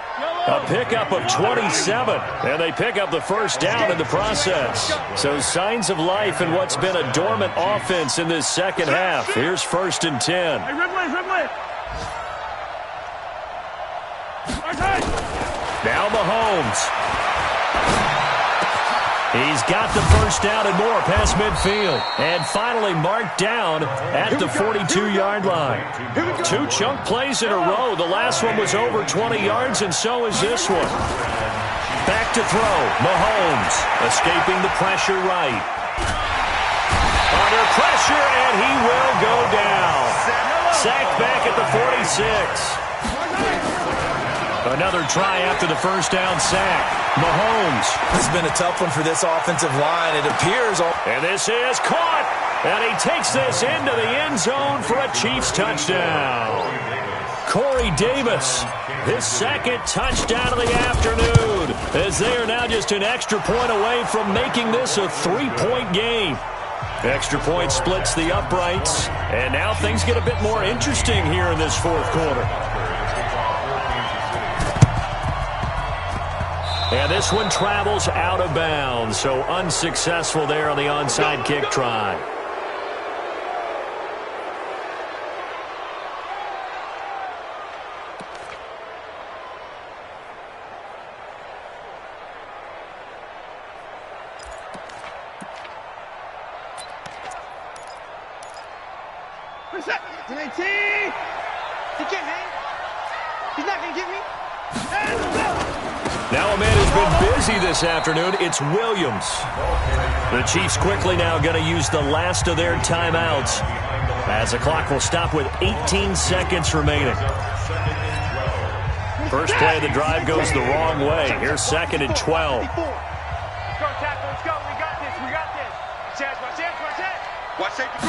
A pickup of 27. And they pick up the first down in the process. So signs of life in what's been a dormant offense in this second half. Here's 1st and 10. Now Mahomes. He's got the first down and more past midfield. And finally marked down at the 42-yard line. 2 chunk plays in a row. The last one was over 20 yards, and so is this one. Back to throw. Mahomes escaping the pressure right. Under pressure, and he will go down. Sacked back at the 46. Another try after the first down sack. Mahomes. This has been a tough one for this offensive line. It appears. And this is caught. And he takes this into the end zone for a Chiefs touchdown. Corey Davis, his 2nd touchdown of the afternoon, as they are now just an extra point away from making this a 3-point game. Extra point splits the uprights. And now things get a bit more interesting here in this 4th quarter. And this one travels out of bounds, so unsuccessful there on the onside kick try. He can't hang. He's not going to get me. Now a man has been busy this afternoon. It's Williams. The Chiefs quickly now going to use the last of their timeouts, as the clock will stop with 18 seconds remaining. First play of the drive goes the wrong way. Here's 2nd and 12. Let's go, tackle. Let's go. We got this. We got this. Chance. Watch safety.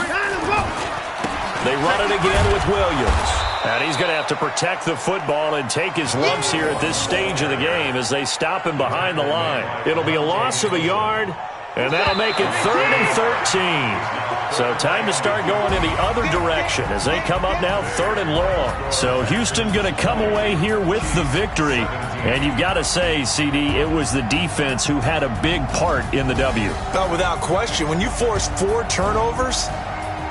They run it again with Williams. And he's going to have to protect the football and take his lumps here at this stage of the game as they stop him behind the line. It'll be a loss of a yard, and that'll make it 3rd and 13. So time to start going in the other direction as they come up now 3rd and long. So Houston going to come away here with the victory. And you've got to say, CD, it was the defense who had a big part in the W. Oh, without question. When you force 4 turnovers,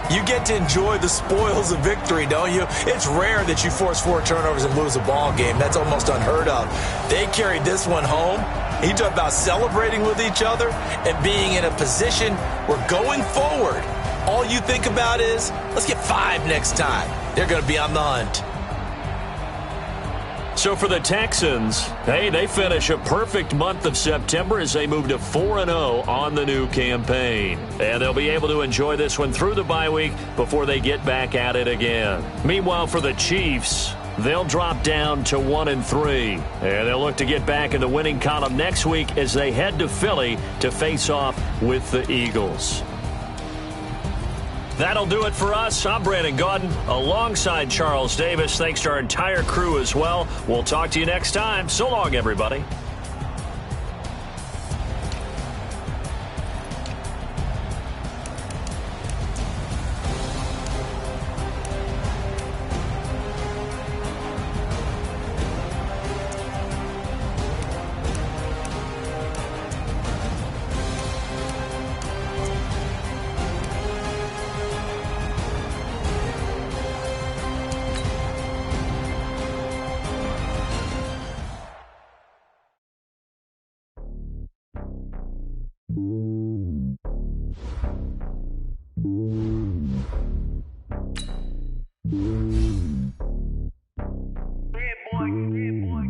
you get to enjoy the spoils of victory, don't you? It's rare that you force 4 turnovers and lose a ball game. That's almost unheard of. They carried this one home. You talk about celebrating with each other and being in a position where going forward, all you think about is, let's get 5 next time. They're going to be on the hunt. So for the Texans, hey, they finish a perfect month of September as they move to 4-0 on the new campaign. And they'll be able to enjoy this one through the bye week before they get back at it again. Meanwhile, for the Chiefs, they'll drop down to 1-3. And they'll look to get back in the winning column next week as they head to Philly to face off with the Eagles. That'll do it for us. I'm Brandon Gaudin alongside Charles Davis. Thanks to our entire crew as well. We'll talk to you next time. So long, everybody.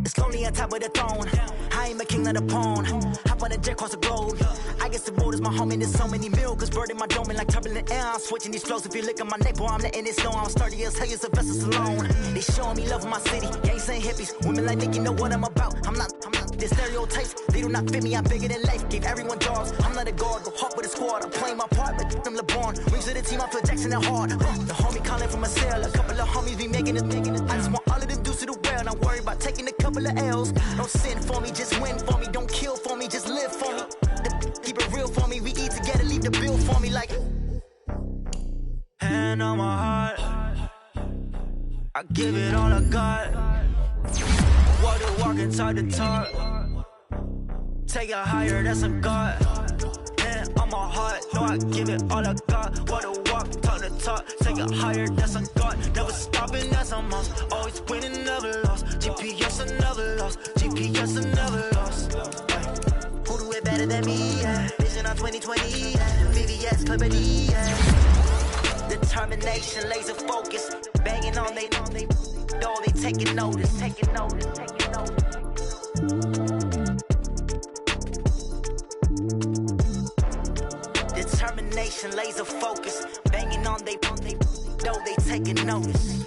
It's lonely on top of the throne. I ain't king of the pawn. Hop on a jet across the globe. I guess the road is my home and there's so many milkers. Bird in my dome and like turbulent air. I'm switching these flows. If you look at my neck, boy, I'm letting it snow. I'm sturdy as hell, Sylvester Stallone. They showing me love in my city. Gangs ain't hippies. Women like Nick, you know what I'm about. I'm not the stereotypes. They do not fit me. I'm bigger than life. Gave everyone dogs. I'm not a guard. Go hawk with a squad. I'm playing my part like them LeBron. Rings to the team. I feel Jackson and hard. The homie calling from a cell. A couple of homies be making it. I just want all of them dudes to do well. Not worry about taking a couple of L's. Don't sin for me, just win for me. Don't kill for me, just live for me. Keep it real for me. We eat together, leave the bill for me like. Hand on my heart, I give it all I got. Walk the walk and talk the talk. Take it higher, that's a God. Hand on my heart, no, I give it all I got. Walk the walk, talk the talk. Take it higher, that's a God. Never stopping, that's a must. Always winning, never lost. GPS, I never lost. GPS, I never lost. Who do it better than me? Yeah. Vision on 2020. Yeah. VVS, Clippity. Yeah. Determination, laser focus. Banging on they, though they taking notice. Taking notice, taking notice. Determination, laser focus. Banging on they, though they taking notice.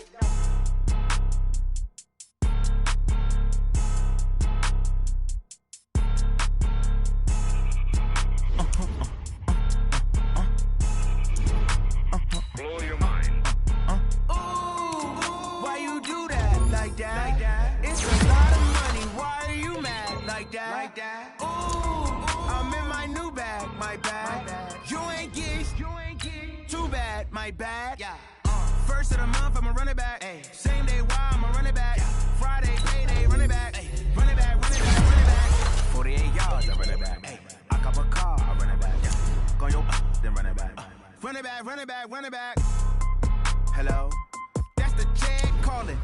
Blow your mind. Why you do that like that? It's a lot of money. Why are you mad like that? Ooh, I'm in my new bag, my bad. You ain't get too bad, my bad. First of the month, I'ma run it back. Same day, why I'ma run it back. Friday, payday, run it back. Run it back, run it back, run it back. 48 yards, I run it back. I cop a car, I run it back. Go yo, then run it back. Run it back, run it back, run it back. Hello? That's the jag calling.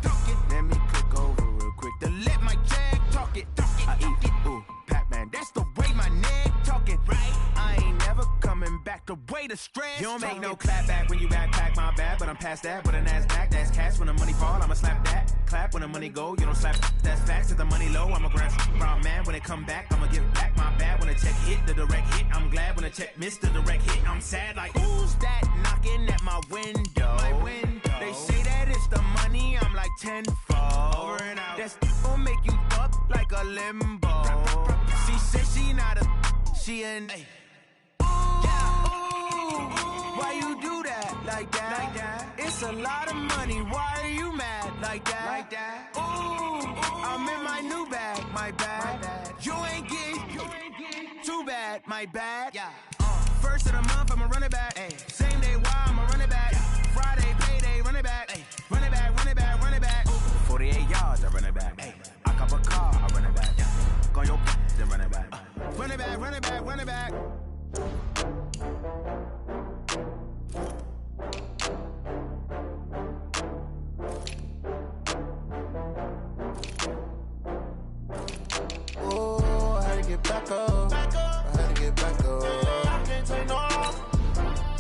Let me click over real quick to let my jag talk it. I eat it, ooh, Pac-Man. That's the way my neck talking. Right? I ain't never coming back the way the stress. You don't make no clap back when you backpack, my bad. But I'm past that with an ass back. That's cash when the money fall, I'ma slap that. Clap when the money go, you don't slap. That's facts. If the money low, I'ma grab from man. When it come back, I'ma give back my bad. When the check hit, the direct hit. I'm glad when the check missed the direct hit. I'm sad like, who's that knocking at my window? They say that it's the money, I'm like tenfold. Over and out. That's gon' make you up like a limbo. She said she not a, she an. Why you do that like that? It's a lot of money. Why are you mad like that? Ooh, I'm in my new bag, my bad. You ain't get too bad, my bad. First of the month, I'ma run it back. Same day, why I'ma run it back. Friday, payday, run it back. Run it back, run it back, run it back. 48 yards, I run it back. I cop a car, I run it back. Go yo, then run it back. Run it back, run it back, run it back. Oh, I had to get back up. I had to get back up. I can't take no off.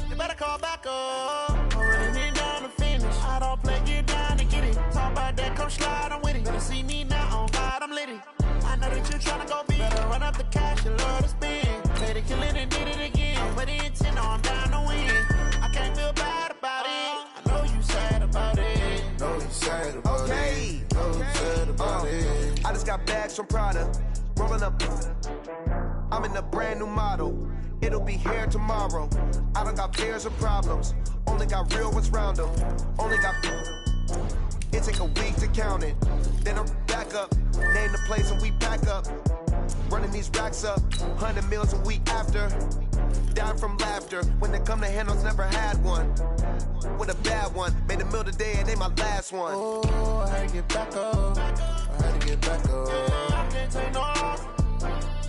You better call back up. I'm running it down to finish. I don't play, get down to get it. Talk about that, come slide, I'm with it. Better see me now, on God, I'm lit it. I know that you're tryna go big. Better run up the cash, you love to spend. Played it, kill it, and did it again. I'm with the intent, I'm down to win. I can't feel bad about it. I know you sad about it. Know you sad about it. Know you sad about it. I just got bags from Prada, rolling up. I'm in a brand new model. It'll be here tomorrow. I don't got fears or problems. Only got real ones round them. Only got. It take a week to count it. Then I'm back up. Name the place and we pack up. Running these racks up. 100 meals a week after. Down from laughter. When they come to handles, never had one. With a bad one. Made a meal today and they my last one. Oh, I had to get back up. I had to get back up. I can't take no off.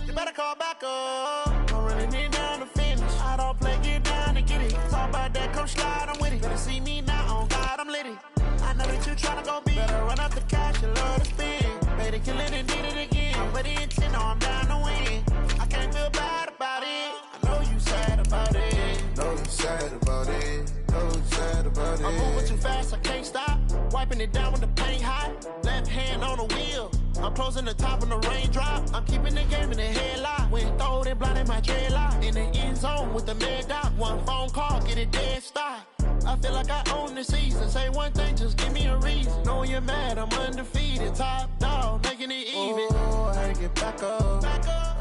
You better call back up. I'm running it down to finish. I don't play, get down to get it. Talk about that, come slide, I'm with it. Better see me now, on God, I'm lit it. I know that you tryna go big. Better run up the cash, you love to spend. Better kill it and did it again. I'm with the intent, no, I'm down to win. I can't feel bad about it. I know you sad about it. Know you sad about it. Know you sad about it. I'm moving too fast, I can't stop. Wiping it down when the paint hot. Left hand on the wheel. I'm I'm closing the top on the raindrop. I'm keeping the game in the headlock. When throw it blind in my dreadlock. In the end zone with the mad dot. One phone call, get it dead stop. I feel like I own the season. Say one thing, just give me a reason. Knowing you're mad, I'm undefeated. Top dog, making it even. Oh, I had to get back up. I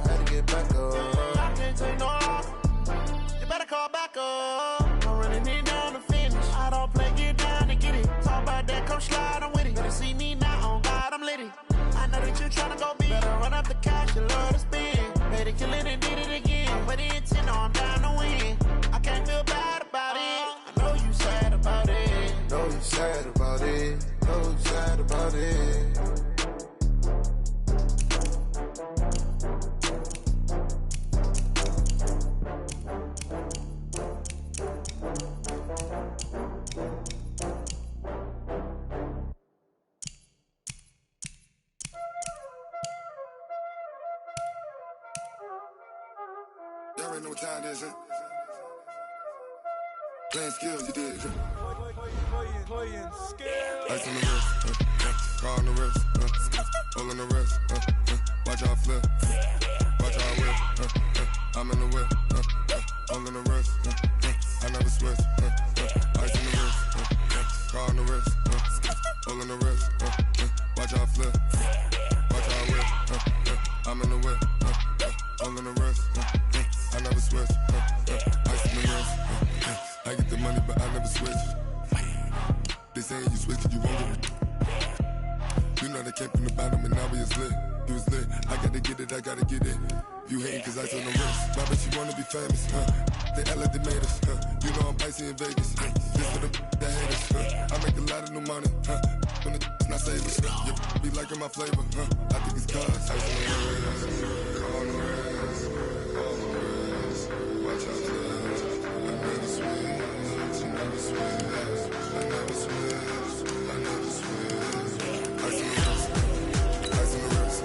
had to get back up. I can't take no off. You better call back up. I'm running it down to finish. I don't play, get down to get it. Talk about that, come slide, I'm with it. Better see me now, on God, I'm lit it. I know that you're tryna go big. Better run up the cash, you love to spend. Made it, kill it, and did it again. But the intent, I'm down to win. I can't feel bad about it. I know you sad about it. Know you sad about it. Know you sad about it. Y'all already know what time it is, huh? Playing skills, you did. Playing skills. Ice on the wrist, car on the wrist, hole in the wrist, watch out flip, watch out whip, I'm in the whip, hole in the wrist, I never switch, ice on the wrist, car on the wrist, hole in the wrist, watch out flip, watch out whip, I'm in the whip, hole in the wrist, I never switch, ice on the wrist, I get the money but I never switch. They saying you switch it, you won't get it. You know they came from the bottom and now we is lit. You was lit, I gotta get it, I gotta get it. You hating cause ice on the wrist. Why bet you wanna be famous, They act like they made us, You know I'm icy in Vegas, This for the that hate us, I make a lot of new money, When the not savers, You be liking my flavor, I think it's cause ice on the wrist, on the wrist, on the wrist. Watch out, I never switch, I never switch. I never switch, I never switch. Ice in the wrist, ice in the wrist,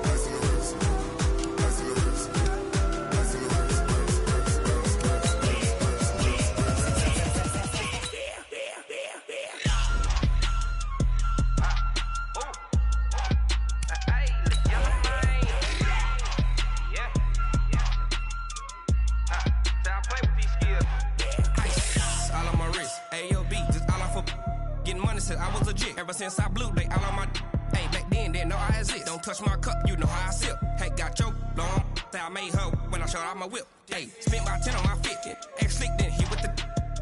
ice in the wrist, ice in the wrist, ice in the wrist, I was legit. Ever since I blew, they all on my hey, back then, didn't know I exist. Don't touch my cup, you know how I sip. Hey, got your long, say I made her when I showed out my whip. Hey, spent about 10 on my 50. Ex slick, then he with the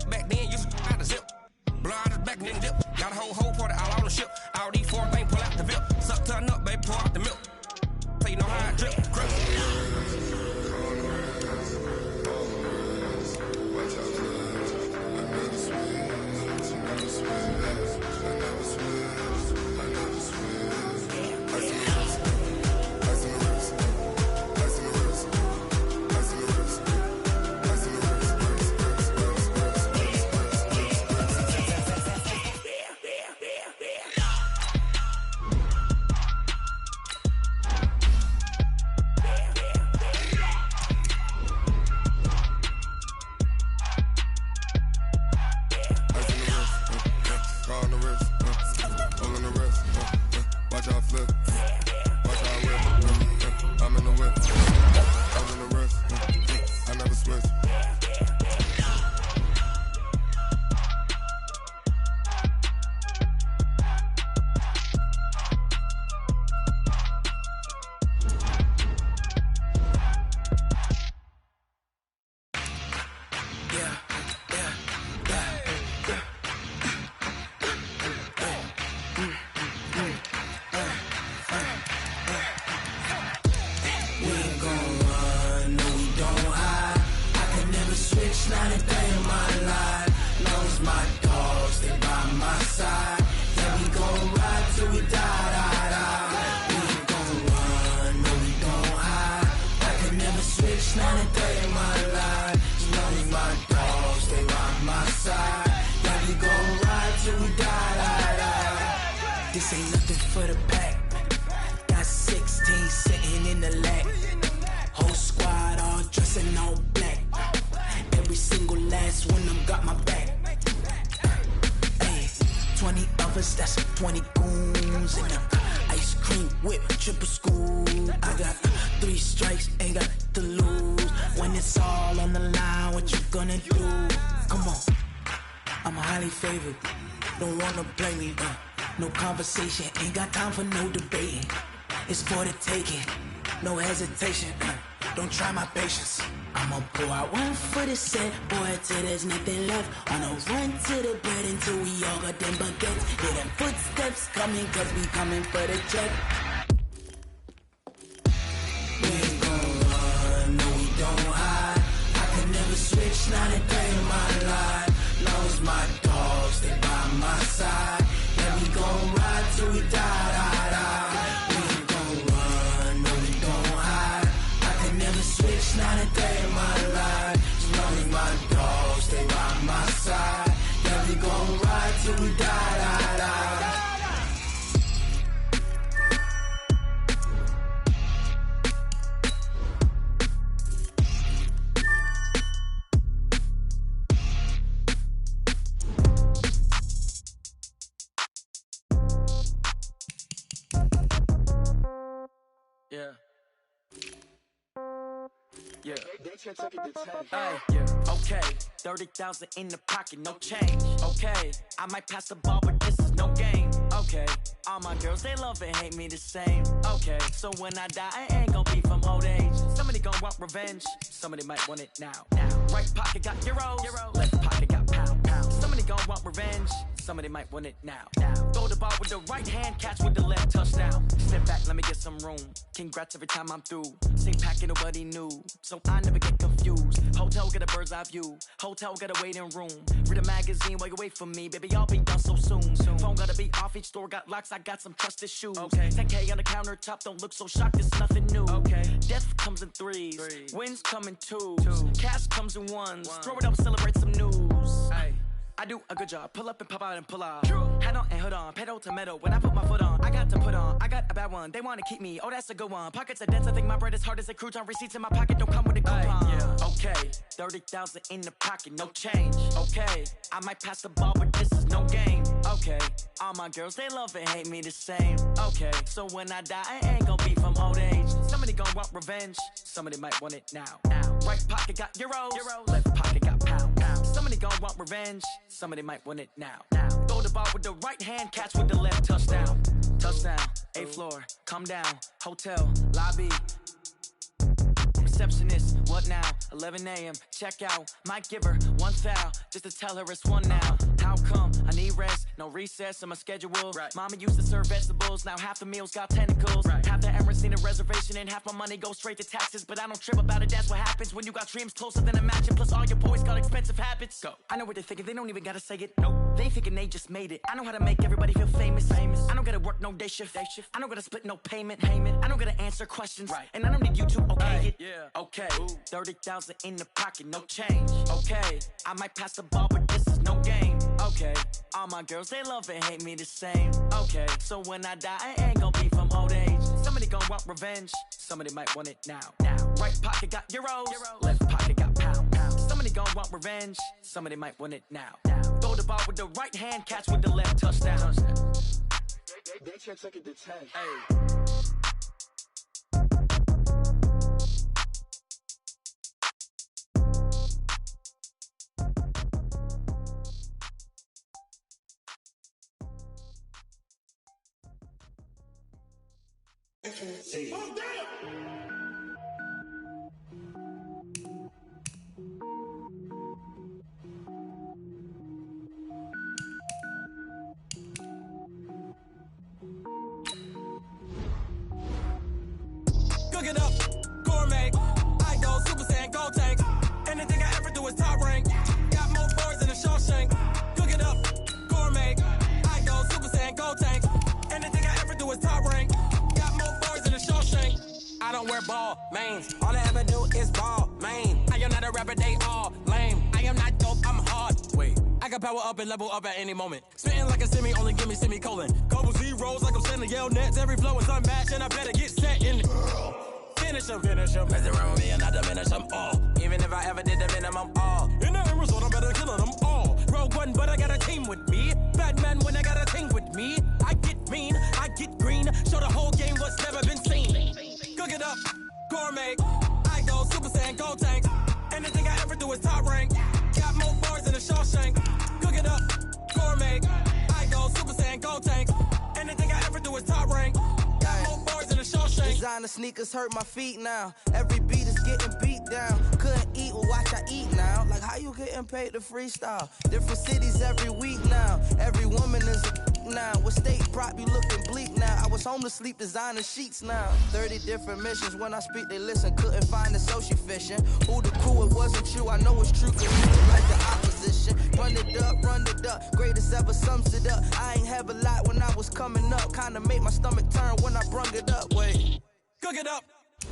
back then, used to out the zip. Blow out his back, then dip. Got a whole party all on the ship. All these foreign things, pull out the VIP. Suck, turn up, baby, pour out the milk. So you know how I drip. This ain't nothing for the pack. Got 16 sitting in the lap. Whole squad all dressing all black. Every single last one of them got my back. Hey, 20 of us, that's 20 goons in them. Ice cream Cream whip, triple school. I got 3 strikes, ain't got to lose. When it's all on the line, what you gonna do? Come on, I'm highly favored. Don't wanna blame me, no conversation, ain't got time for no debating. It's for the taking, no hesitation, don't try my patience. I'ma pour out 1 for the set, boy, till there's nothing left. On a run to the bread until we all got them baguettes. Hear them footsteps coming, cause we coming for the check. We ain't gon' run, no we don't hide. I could never switch, not a day in my life. Long as my dogs, they by my side. Yeah, we gon' ride till we die. We ain't gon' run, no we don't hide. I could never switch, not a day in my life. As long as my dogs, they by my side. Yeah, we gon' ride till we die. Yeah. Yeah. Hey, yeah. Okay. 30,000 in the pocket, no change. Okay. I might pass the ball, but this is no game. Okay. All my girls, they love and hate me the same. Okay. So when I die, I ain't gon' be from old age. Somebody gon' want revenge. Somebody might want it now. Right pocket got euros. Left pocket got pound. Somebody gon' want revenge. Somebody might want it now. Throw the ball with the right hand, catch with the left, touchdown. Step back, let me get some room. Congrats every time I'm through. Same packet, nobody knew, so I never get confused. Hotel get a bird's eye view. Hotel got a waiting room. Read a magazine while you wait for me, baby. I'll be done so soon. Phone gotta be off, each store got locks. I got some trusted shoes. 10K on the countertop, don't look so shocked. It's nothing new. Death comes in threes. Wins come in twos. Cash comes in ones. Throw it up, celebrate some news. I do a good job, pull up and pop out and pull out. Head on and hood on, pedal to metal. When I put my foot on, I got to put on. I got a bad one, they wanna keep me, oh that's a good one. Pockets are dense, I think my bread is hard as a crouton. Receipts in my pocket don't come with a coupon. Okay, 30,000 in the pocket, no change. Okay, I might pass the ball, but this is no game. Okay, all my girls, they love and hate me the same. Okay, so when I die, I ain't gon' be from old age. Somebody gon' want revenge, somebody might want it now. Right pocket got euros. Left pocket got pound. Somebody gon' want revenge, somebody might want it now. Throw the ball with the right hand, catch with the left, touchdown. Touchdown, 8th floor, come down, hotel, lobby. Receptionist, what now? 11 a.m., check out. Might give her 1 foul, just to tell her it's 1 now. How come? I need rest, no recess in my schedule. Mama used to serve vegetables, now half the meals got tentacles. Half the errands need a reservation and half my money goes straight to taxes. But I don't trip about it, that's what happens when you got dreams closer than a match. And plus all your boys got expensive habits. Go. I know what they're thinking, they don't even gotta say it. Nope. They thinking they just made it. I know how to make everybody feel famous. I don't gotta work no day shift. I don't gotta split no payment. I don't gotta answer questions. And I don't need you to okay it. Okay, 30,000 in the pocket, no change. Okay, I might pass the ball, but this is no game. Okay, all my girls, they love and hate me the same. Okay, so when I die, I ain't gon' be from old age. Somebody gon' want revenge, somebody might want it now. Right pocket got euros. Left pocket got pound. Somebody gon' want revenge, somebody might want it now. Throw the ball with the right hand, catch with the left, touchdown. They can't take it to 10. Oh, damn! Cook it up, gourmet. I go Super Saiyan, gold tank. Anything I ever do is top rank. Got more birds than a Shawshank. Cook it up, gourmet. I go Super Saiyan, gold tank. Anything I ever do is top rank. Got more birds than a Shawshank. I don't wear ball mains. All I ever do is ball main. I am not a rapper, they all lame. I am not dope, I'm hard. Wait, I can power up and level up at any moment. Spitting like a semi, only give me semicolon. Couple zeros like I'm sending yell nets. Every flow is unmatched and I better get set in. Finish them. Mess around with me and I diminish them all. Even if I ever did the minimum all. In the end result, I'm better killing them all. Rogue One, but I got a team with me. Batman when I got a team with me. I get mean, I get green. Show the whole game do is top rank. Got more bars than a Shawshank. Cook it up, gourmet. I go Super Saiyan, go tank. Anything I ever do is top rank. Got more bars than a Shawshank. Designer sneakers hurt my feet now. Every beat is getting beat down. Couldn't eat, well watch I eat now. Like how you getting paid to freestyle? Different cities every week now. Every woman is a now. With state prop, you looking bleak now. I was home to sleep, designer sheets now. 30 different missions. When I speak, they listen. Couldn't find the social fishing. Who the crew, it wasn't you. I know it's true, cause you look like the opposition. Run it up. Greatest ever sums it up. I ain't have a lot when I was coming up. Kinda made my stomach turn when I brung it up. Wait. Cook it up,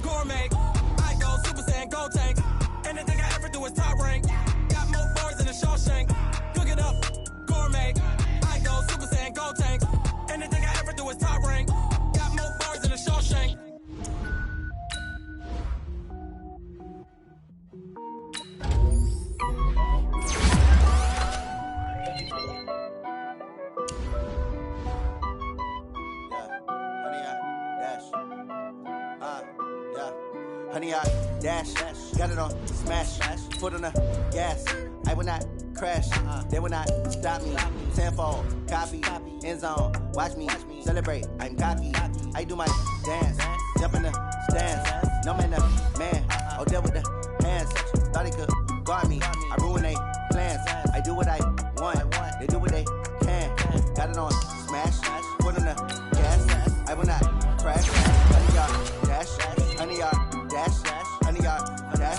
gourmet. I go Super Saiyan, go tank. Anything I ever do is top rank. Got more bars than a Shawshank. Cook it up, gourmet. I go Super Saiyan, go tank. Anything I ever do is top rank. Got more bars than a Shawshank. Honey, I dash, got it on smash, foot on the gas. I will not crash, they will not stop me. Tenfold, copy, end zone, watch me celebrate. I'm cocky, I do my dance, jump in the stands. No man, man, oh deal with the hands. Thought he could guard me, I ruin they plans. I do what I want, they do what they can. Got it on smash, foot on the gas. I will not crash, honey, y'all dash, honey, y'all dash, honey, y'all dash,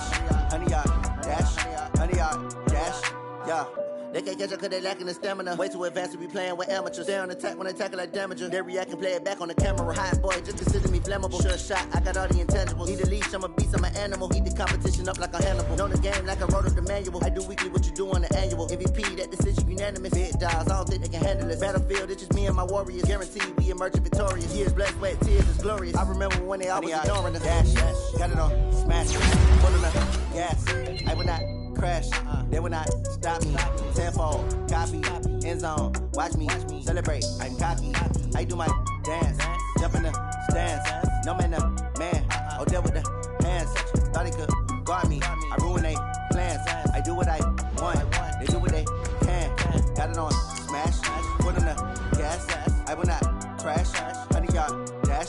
honey, y'all dash, honey, y'all dash, yeah. They can't catch up cause they lacking the stamina. Way too advanced to be playing with amateurs. Stay on attack when they tackle like damager. They react and play it back on the camera. Hot boy, just consider me flammable. Sure shot, I got all the intangibles. Need a leash, I'm a beast, I'm an animal. Heat the competition up like a Hannibal. Know the game like I wrote up the manual. I do weekly what you do on the annual. MVP, that decision unanimous. Big dogs, I don't think they can handle it. Battlefield, it's just me and my warriors. Guaranteed we emerge victorious. Years, blood, sweat, tears, is glorious. I remember when they always ignoring us. Dash, got it on smash, foot on the gas. I will not crash, they will not stop me. Tenfold, copy, end zone, watch me celebrate. I'm cocky, I do my dance, jump in the stands. No man, man, oh deal with the hands. Thought he could guard me, I ruin they plans. I do what I want, they do what they can. Got it on smash, foot on the gas. I will not crash, honey, y'all dash,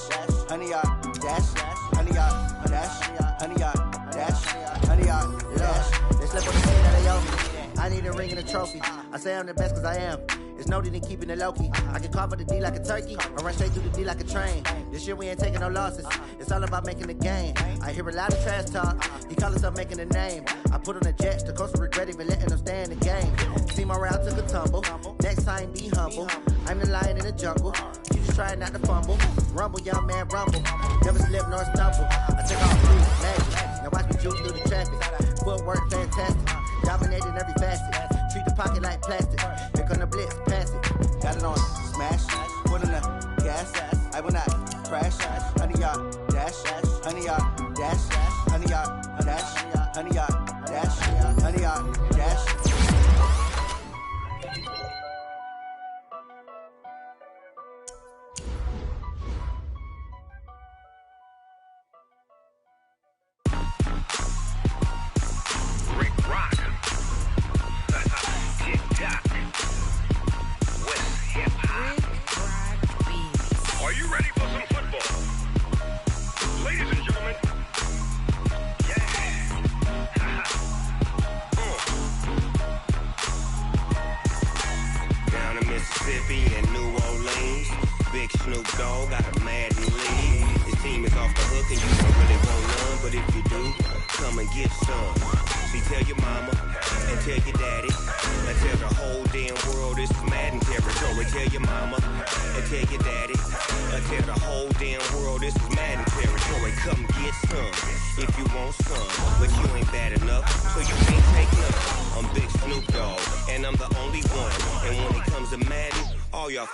honey, y'all dash, honey, y'all dash, honey, y'all dash, honey, y'all dash. They slip on the scene that they owe me. I need a ring and a trophy. I say I'm the best cause I am. It's no need in keeping it low-key. I can carve up the D like a turkey or run straight through the D like a train. This year we ain't taking no losses. It's all about making the game. I hear a lot of trash talk. He call himself making a name. I put on the jets. The coach will regret even letting them stay in the game. See my route took a tumble. Next time be humble. I'm the lion in the jungle. You just try not to fumble. Rumble, young man, rumble. Never slip nor stumble. I took off blue, magic. Now watch me juke through the traffic. Footwork fantastic. Dominating every facet. Treat the pocket like plastic. Here come the blitz, pass it. Got it on smash, foot on the gas. I will not crash. Honey, y'all dash, honey, y'all dash, honey, y'all dash, honey, y'all dash, honey, y'all dash.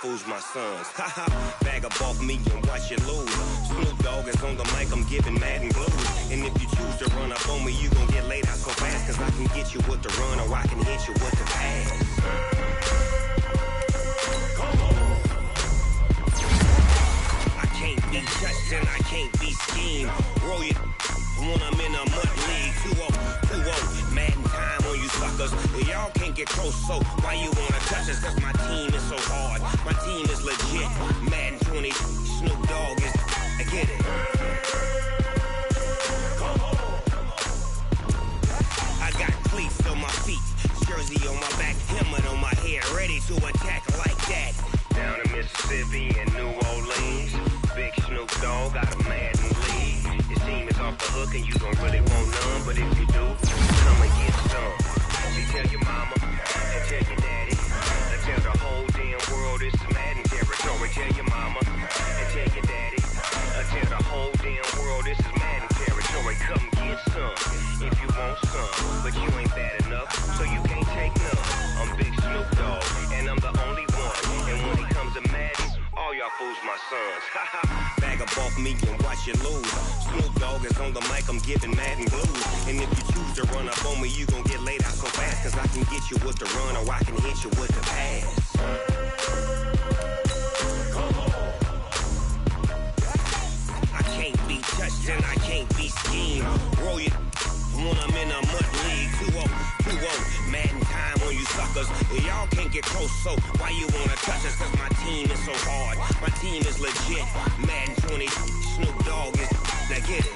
Fools my sons. Haha, bag up off me and watch you lose. Snoop Dogg is on the mic, I'm giving Madden blues. And if you choose to run up on me, you gon' get laid out so fast. Cause I can get you with the run or I can hit you with the pass. Come on. I can't be touched and I can't be schemed. Roll you when I'm in a mud league. 2-0, Madden time. get close, so why you wanna touch us? Cause my team is so hard. My team is legit. Madden 20, Snoop Dogg is. I get it. I got cleats on my feet, jersey on my back, helmet on my head, ready to attack like that. Down in Mississippi and New Orleans, Big Snoop Dogg got a Madden lead. His team is off the hook and you don't really want none, but if you do, come and get some. You tell your mama and tell your daddy, and tell the whole damn world it's Madden territory. Tell your mama and tell your daddy, and tell the whole damn world this is Madden territory. Come get some if you want some, but you ain't bad enough, so you can't take none. I'm Big Snoop Dogg, and I'm the only one. And when it comes to Madden, all y'all fools my sons. Bag up off me and watch you lose. Snoop Dogg is on the mic, I'm giving Madden blues. And if you choose to run up on me, you gon' get laid out so fast. Cause I can get you with the run or I can hit you with the pass. I can't be touched and I can't be schemed. Roll you when I'm in a mud league. 2-0, Madden time on you suckers. Y'all can't get close, so why you wanna touch us? Cause my team is so hard. My team is legit. Madden 20, Snoop Dogg is. Now get it.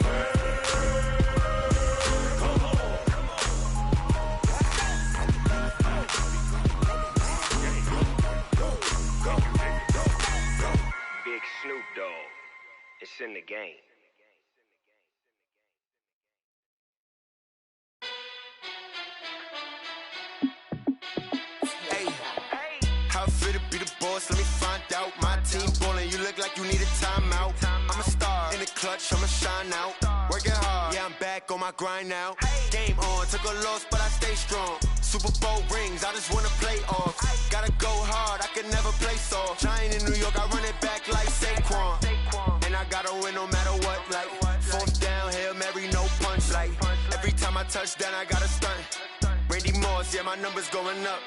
Big Snoop Dogg. It's in the game. How fit to be the boss? Let me find out. My team ballin', you look like you need a timeout. I'm a star in the clutch, I'ma shine out. Working hard, yeah, I'm back on my grind now. Game on, took a loss, but I stay strong. Super Bowl rings, I just wanna play off. Gotta go hard, I can never play soft. Giant in New York, I run it back like Saquon. And I gotta win no matter what, like fourth down, Hail Mary, no punch. Like every time I touch down, I gotta stunt. Randy Moss, yeah, my numbers going up.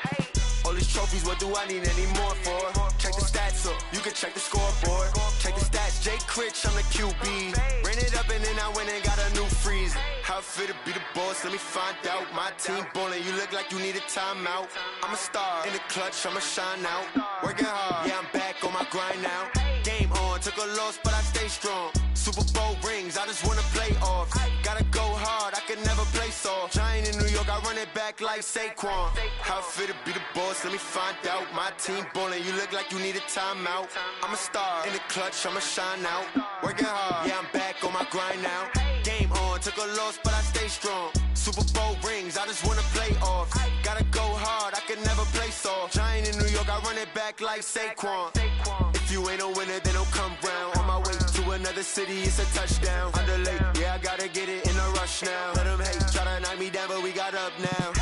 All these trophies, what do I need any more for? Check the stats up, you can check the scoreboard. Check the stats, Jay Critch, I'm the QB. Ran it up and then I went and got a new freeze. How fit to be the boss, let me find out. My team ballin', you look like you need a timeout. I'm a star in the clutch, I'ma shine out. Working hard, yeah, I'm back on my grind now. Game on, took a loss, but I stay strong. Super Bowl rings, I just wanna play off. Gotta go hard, I can never play soft. Giant in New York, I run it back like Saquon. How fit to be the boss, let me find out. My team ballin', you look like you need a timeout. I'm a star in the clutch, I'ma shine out. Working hard, yeah, I'm back on my grind now. Game on, took a loss, but I stay strong. Super Bowl rings, I just wanna play off. Gotta go hard, I can never play soft. Giant in New York, I run it back like Saquon. If you ain't a winner, then don't come round. On my way to another city, it's a touchdown. Underlay, yeah, I gotta get it in a rush now. Let them hate, try to knock me down, but we got up now.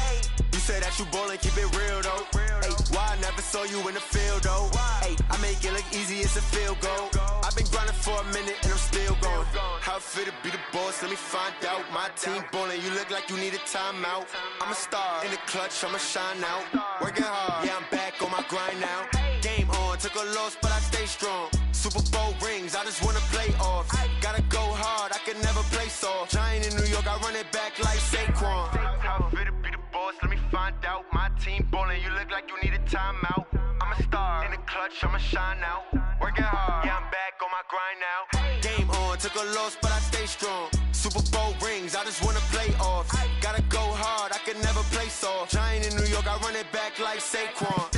You say that you ballin', keep it real though. Hey, why I never saw you in the field though? Hey, I make it look easy, it's a field goal. I've been grinding for a minute and I'm still going. How fit to be the boss, let me find out. My team ballin', you look like you need a timeout. I'm a star in the clutch, I'ma shine out. Working hard, yeah, I'm back on my grind now. Game on, took a loss, but I stay strong. Super Bowl rings, I just wanna play off. Gotta go hard, I can never play soft. Giant in New York, I run it back like Saquon. How fit to be the boss, let me find out. My team ballin', you look like you need a timeout. I'm a star in the clutch, I'ma shine out. Working hard, yeah, I'm back on my grind now. Game on, took a loss, but I stay strong. Super Bowl rings, I just wanna play off. Gotta go hard, I can never play soft. Giant in New York, I run it back like Saquon.